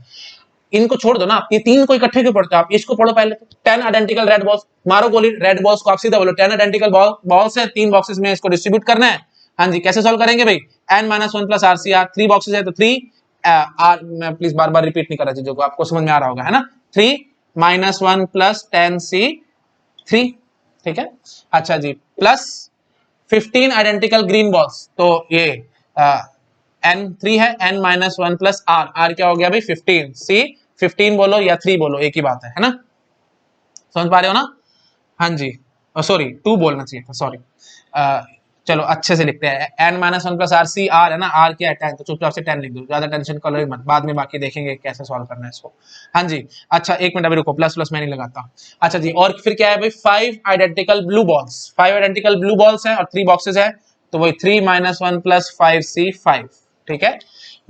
Speaker 1: इनको छोड़ दो ना, आप ये 3 को इकट्ठे क्यों पढ़ते हो, आप इसको पढ़ो पहले। 10 आइडेंटिकल रेड बॉल्स, मारो गोली रेड बॉल्स को, आप सीधा बोलो 10 आइडेंटिकल बॉल्स है, 3 बॉक्सेस में इसको डिस्ट्रीब्यूट करना है। हाँ जी, कैसे सॉल्व करेंगे भाई, n minus one plus r C r, 3 boxes है तो 3 आर, मैं प्लीज बार बार रिपीट नहीं कर रहा चीजों को, आपको समझ में आ रहा होगा, है ना। 3 माइनस वन प्लस 10c3, ठीक है। अच्छा जी, प्लस 15 आइडेंटिकल ग्रीन बॉल्स, तो ये n3 है, n minus one plus r, r क्या हो गया भाई 15, सी 15 बोलो या 3 बोलो एक ही बात है ना, समझ पा रहे हो ना। हाँ जी, सॉरी 2 बोलना चाहिए था, सॉरी। चलो अच्छे से लिखते हैं, n minus one plus r, C r है ना, आर क्या है 10, तो चुपचाप से 10 लिख दो, ज्यादा टेंशन करो मत, बाद में बाकी देखेंगे कैसे सॉल्व करना है इसको। हाँ जी, अच्छा एक मिनट अभी रुको, प्लस प्लस मैं नहीं लगाता। अच्छा जी, और फिर क्या है भाई 5 identical blue balls, 5 identical blue balls है और 3 बॉक्सेस है, तो वही 3 माइनस वन प्लस 5c5, ठीक है।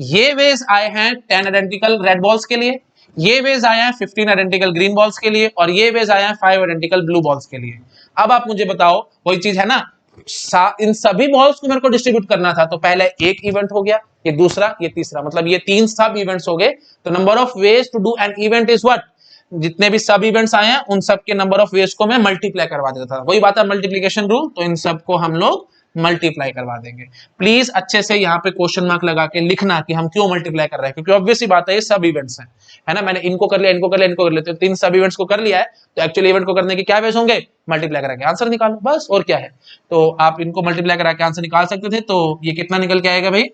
Speaker 1: ये वेज आए हैं 10 आइडेंटिकल रेड बॉल्स के लिए, ये वेज आया है 15 आइडेंटिकल ग्रीन बॉल्स के लिए, और ये वेज आया है 5 आइडेंटिकल ब्लू बॉल्स के लिए। अब आप मुझे बताओ, वही चीज है ना, इन सभी बॉल्स को मेरे को डिस्ट्रीब्यूट करना था, तो पहले एक इवेंट हो गया, ये दूसरा, ये तीसरा, मतलब ये 3 सब इवेंट्स हो गए। तो number of ways to do an event is what, जितने भी सब इवेंट्स आए हैं उन सब के नंबर ऑफ वेज को मैं मल्टीप्लाई करवा देता था, वही बात है मल्टीप्लीकेशन रूल, तो इन सबको हम लोग मल्टीप्लाई करवा देंगे। प्लीज अच्छे से यहाँ पे क्वेश्चन मार्क लगा के लिखना कि हम क्यों मल्टीप्लाई कर रहे हैं, क्योंकि ऑब्वियस ही बात है ये सब इवेंट्स हैं, है ना। मैंने इनको कर लिया, इनको कर लिया, इनको कर लिया, तो 3 सब इवेंट्स को कर लिया है, तो एक्चुअली इवेंट को करने के क्या वेज होंगे, मल्टीप्लाई करा के आंसर निकालो, बस और क्या है। तो आप इनको मल्टीप्लाई करा के आंसर निकाल सकते थे, तो ये कितना निकल के आएगा भाई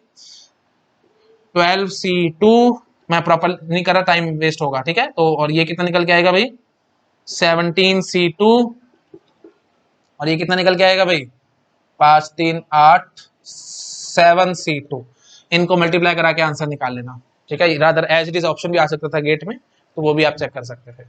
Speaker 1: 12c2, मैं प्रॉपर नहीं कर रहा, टाइम वेस्ट होगा, ठीक है। तो और ये कितना निकल के आएगा भाई 17c2, और ये कितना निकल के आएगा भाई 5 3 8 7c2, इनको मल्टीप्लाई करा के आंसर निकाल लेना, ठीक है। Rather as it is option भी आ सकता था गेट में, तो वो भी आप चेक कर सकते थे,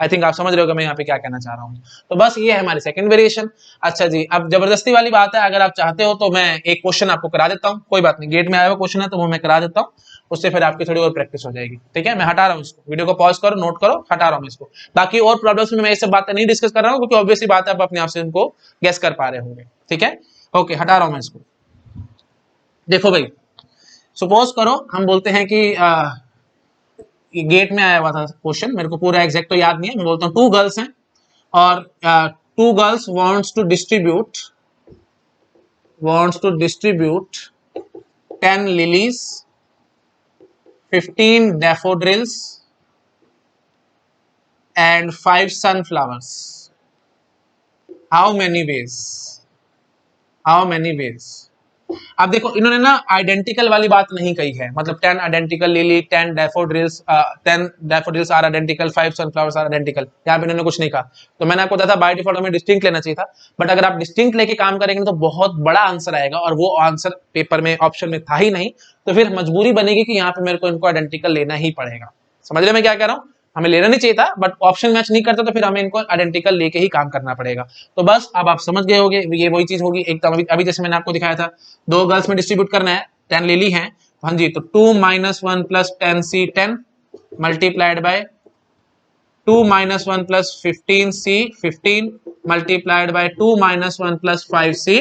Speaker 1: आई थिंक आप समझ रहे हो मैं यहाँ पे क्या कहना चाह रहा हूँ। तो बस ये है हमारी सेकंड वेरिएशन। अच्छा जी, अब जबरदस्ती वाली बात है, अगर आप चाहते हो तो मैं एक क्वेश्चन आपको करा देता हूँ, कोई बात नहीं, गेट में आया हुआ क्वेश्चन है तो वो मैं करा देता हूँ, उससे फिर आपकी थोड़ी और प्रैक्टिस हो जाएगी। ठीक है, मैं हटा रहा हूँ इसको, वीडियो को पॉज करो, नोट करो, हटा रहा हूँ इसको। बाकी और प्रॉब्लम्स में मैं ये सब बातें नहीं डिस्कस कर रहा हूँ, क्योंकि ऑब्वियसली बात है आप अपने आप से इनको गेस कर पा रहे होंगे। ठीक है, ओके, हटा रहा हूँ मैं इसको। देखो भाई, सपोज करो हम बोलते हैं कि गेट में आया हुआ था क्वेश्चन, मेरे को पूरा एग्जैक्ट तो याद नहीं है, मैं बोलता हूँ 2 गर्ल्स हैं और 2 girls wants to distribute 10 lilies, 15 daffodils and 5 sunflowers. How many ways? अब देखो, इन्होंने ना आइडेंटिकल वाली बात नहीं कही है, मतलब 10 identical lily, 10 daffodils are identical, 5 sunflowers are identical, यहाँ पे इन्होंने कुछ नहीं कहा। तो मैंने आपको बताया था बाय डिफॉल्ट हमें डिस्टिंक्ट लेना चाहिए था, बट अगर आप डिस्टिंक्ट लेके काम करेंगे तो बहुत बड़ा आंसर आएगा, और वो आंसर पेपर में ऑप्शन में था ही नहीं, तो फिर मजबूरी बनेगी कि यहाँ पे मेरे को इनको आइडेंटिकल लेना ही पड़ेगा। समझ रहे मैं क्या कह रहा हूँ? हमें लेना नहीं चाहिए था, बट ऑप्शन मैच नहीं करता तो फिर हमें इनको आइडेंटिकल लेके ही काम करना पड़ेगा। तो बस अब आप समझ गए होंगे, ये वही चीज होगी एक, अभी जैसे मैंने आपको दिखाया था, 2 गर्ल्स में डिस्ट्रीब्यूट करना है, 10 लिली है, हाँ जी, तो 2 - 1 + 10c 10 multiplied by 2 - 1 + 15c 15 multiplied by 2 - 1 + 5c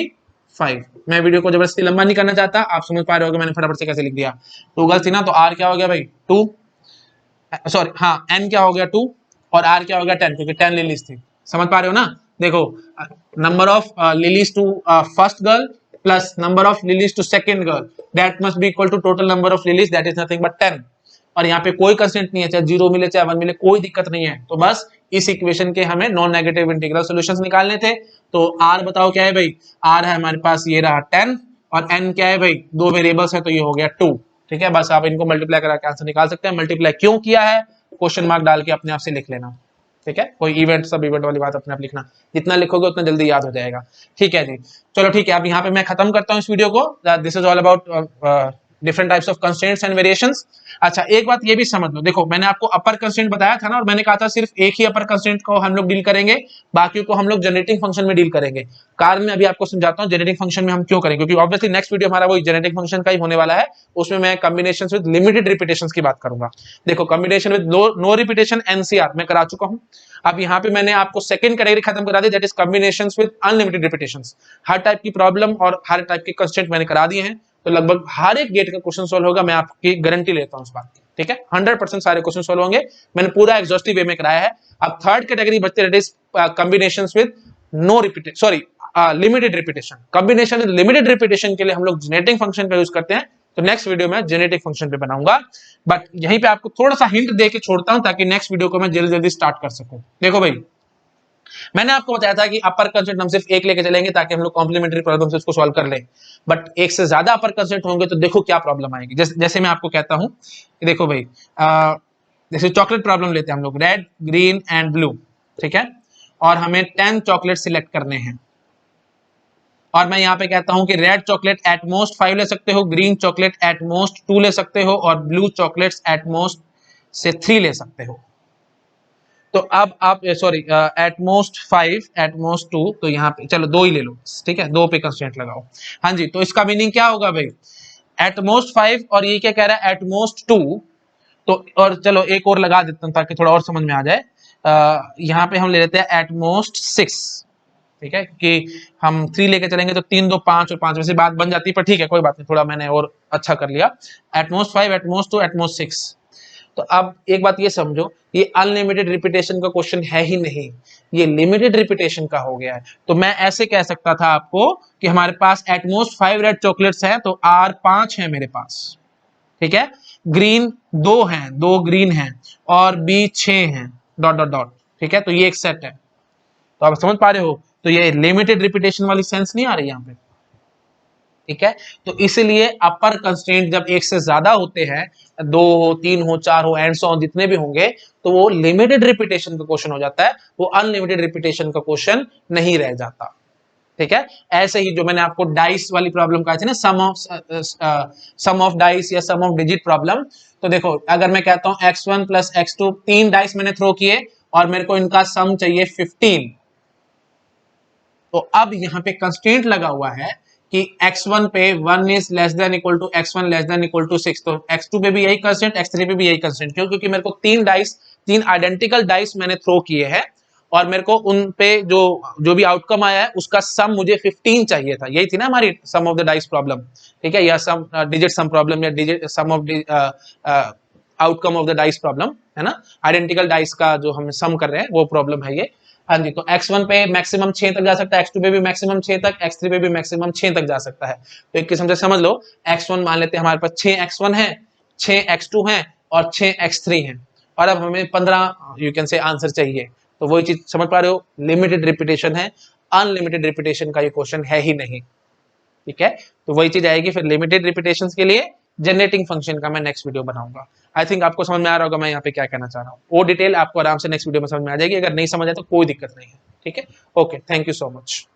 Speaker 1: 5। मैं वीडियो को जबरदस्ती लंबा नहीं करना चाहता, आप समझ पा रहे हो मैंने फटाफट से कैसे लिख दिया। 2 गर्ल्स थी ना, तो आर क्या हो गया भाई 2, सॉरी हाँ एन क्या हो गया 2 और आर क्या हो गया 10, क्योंकि 10 लिलीज थी। समझ पा रहे हो ना? देखो, number of lilies to first girl plus number of lilies to second girl, that must be equal to total number of lilies, that is nothing but 10। और यहाँ पे कोई कंस्टेंट नहीं है, चाहे 0 मिले चाहे 1 मिले, कोई दिक्कत नहीं है। तो बस इस इक्वेशन के हमें नॉन नेगेटिव इंटीग्रल सॉल्यूशंस निकालने थे। तो आर बताओ क्या है भाई? आर है हमारे पास, ये रहा 10, और एन क्या है भाई? 2 वेरिएबल्स है तो ये हो गया 2। ठीक है, बस आप इनको मल्टीप्लाई करा के आंसर निकाल सकते हैं। मल्टीप्लाई क्यों किया है, क्वेश्चन मार्क डाल के अपने आप से लिख लेना। ठीक है, कोई इवेंट सब इवेंट वाली बात अपने आप लिखना, जितना लिखोगे उतना जल्दी याद हो जाएगा। ठीक है जी, चलो ठीक है, अब यहाँ पे मैं खत्म करता हूँ इस वीडियो को। This is all about different types of constraints and variations. अच्छा, एक बात ये भी समझ लो, देखो मैंने आपको अपर कंस्ट्रेंट बताया था ना, और मैंने कहा था सिर्फ एक ही अपर कंस्ट्रेंट को हम लोग डील करेंगे, बाकी को हम लोग जनरेटिंग फंक्शन में डील करेंगे। कारण मैं अभी आपको समझाता हूँ जनरेटिंग फंक्शन में हम क्यों करेंगे, क्योंकि ऑब्वियसली नेक्स्ट वीडियो हमारा वही जनरेटिंग फंक्शन का ही होने वाला है। उसमें मैं कॉम्बिनेशंस विद लिमिटेड रिपीटेशंस की बात करूंगा। देखो, combination with no repetition n C r मैं करा चुका हूं। अब यहाँ पे मैंने आपको सेकंड कैटेगरी खत्म करा दी, that is combinations with unlimited repetitions. हर टाइप की प्रॉब्लम और हर टाइप के कंस्ट्रेंट मैंने करा दिए हैं, तो लगभग हर एक गेट का क्वेश्चन सॉल्व होगा, मैं आपकी गारंटी लेता हूं इस बात की। ठीक है, 100% सारे क्वेश्चन सॉल्व होंगे, मैंने पूरा एग्जॉस्टिव वे में कराया है। अब थर्ड कैटेगरी बचते, that is combinations with no repeated, sorry limited repetition. Combination with limited repetition के लिए हम लोग जेनेटिंग फंक्शन का यूज करते हैं, तो नेक्स्ट वीडियो में जेनेटिक फंक्शन पे बनाऊंगा। बट यहीं पे आपको थोड़ा सा हिंट दे के छोड़ता हूं, ताकि नेक्स्ट वीडियो को मैं जल्दी जल्दी स्टार्ट कर सकूं। देखो भाई, मैंने आपको बताया था कि अपर कंसेप्ट हम सिर्फ एक लेके चलेंगे, ताकि हम लोग कॉम्प्लीमेंट्री प्रॉब्लम से उसको सॉल्व कर लें। बट एक से ज्यादा अपर कंसेप्ट होंगे तो देखो क्या प्रॉब्लम आएगी। जैसे मैं आपको कहता हूं, देखो भाई, जैसे चॉकलेट प्रॉब्लम लेते हैं हम लोग, रेड, ग्रीन एंड ब्लू। ठीक है, और हमें 10 चॉकलेट सिलेक्ट करने हैं, और मैं यहाँ पे कहता हूं कि रेड चॉकलेट एट मोस्ट 5 ले सकते हो, ग्रीन चॉकलेट एट मोस्ट 2 ले सकते हो, और ब्लू चॉकलेट्स एट मोस्ट से 3 ले सकते हो। तो अब आप sorry, eight most 5 at most 2, तो यहाँ पे चलो 2 ही ले लो, ठीक है, 2 पे कंस्ट्रेंट लगाओ। हाँ जी, तो इसका मीनिंग क्या होगा भाई? एट मोस्ट 5, और ये क्या कह रहा है? At most 2। तो और चलो एक और लगा देता हूँ ताकि थोड़ा और समझ में आ जाए। यहाँ पे हम ले लेते हैं एट मोस्ट 6। ठीक है, कि हम 3 लेके चलेंगे तो 3 2 5 और 5 में से बात बन जाती है, पर ठीक है कोई बात नहीं, थोड़ा मैंने और अच्छा कर लिया। Eight most 5, at most 2, at most 6। तो अब एक बात ये समझो, ये अनलिमिटेड रिपीटेशन का क्वेश्चन है ही नहीं, ये लिमिटेड रिपीटेशन का हो गया है। तो मैं ऐसे कह सकता था आपको कि हमारे पास एट मोस्ट 5 रेड चॉकलेट्स हैं, तो आर 5 है मेरे पास। ठीक है, ग्रीन 2 हैं, 2 ग्रीन हैं, और बी 6 हैं, डॉट डॉट डॉट। ठीक है, तो ये एक सेट है। तो आप समझ पा रहे हो, तो ये लिमिटेड रिपीटेशन वाली सेंस नहीं आ रही यहाँ पे। ठीक है, तो इसलिए अपर कंस्ट्रेंट जब एक से ज्यादा होते हैं, 2 हो, 3 हो, 4 हो, एंड सो ऑन, जितने भी होंगे, तो वो लिमिटेड रिपीटेशन का क्वेश्चन हो जाता है, वो अनलिमिटेड रिपीटेशन का क्वेश्चन नहीं रह जाता। ठीक है, ऐसे ही जो मैंने आपको डाइस वाली प्रॉब्लम कहा थी ना, सम ऑफ डाइस या सम ऑफ डिजिट प्रॉब्लम, तो देखो अगर मैं कहता हूं x1 + x2, 3 डाइस मैंने थ्रो किए और मेरे को इनका सम चाहिए 15। तो अब यहाँ पे कंस्ट्रेंट लगा हुआ है कि x1 पे 1 is less than equal to x1 less than equal to 6, तो x2 पे भी यही कंस्ट्रेंट, x3 पे भी यही कंस्ट्रेंट। क्यों? क्योंकि मेरे को तीन आइडेंटिकल डाइस मैंने थ्रो किए हैं और मेरे को उन पे जो भी आउटकम आया है उसका सम मुझे 15 चाहिए था। यही थी ना हमारी सम ऑफ द डाइस प्रॉब्लम, ठीक है, या सम डिजिट सम प्रॉब्लम या digit some of outcome of the dice problem, है ना। आइडेंटिकल डाइस का जो हम सम कर रहे हैं वो प्रॉब्लम है ये। हाँ जी, तो x1 पे मैक्सिमम 6 तक जा सकता है, x2 पे भी मैक्सिमम 6 तक, x3 पे भी मैक्सिमम 6 तक जा सकता है। तो एक किस्म से समझ लो x1 मान लेते हैं हमारे पास 6x1 है, 6x2 है और 6x3 है, और अब हमें 15 यू कैन से आंसर चाहिए। तो वही चीज समझ पा रहे हो, लिमिटेड रिपीटेशन है, अनलिमिटेड रिपीटेशन का ये क्वेश्चन है ही नहीं, ठीक है। तो वही चीज आएगी फिर लिमिटेड रिपीटेशंस के लिए जनरेटिंग फंक्शन का मैं नेक्स्ट वीडियो बनाऊंगा। आई थिंक आपको समझ में आ रहा होगा मैं यहाँ पे क्या कहना चाह रहा हूँ। वो डिटेल आपको आराम से नेक्स्ट वीडियो में समझ में आ जाएगी, अगर नहीं समझ आए तो कोई दिक्कत नहीं है, ठीक है। Okay, thank you so much.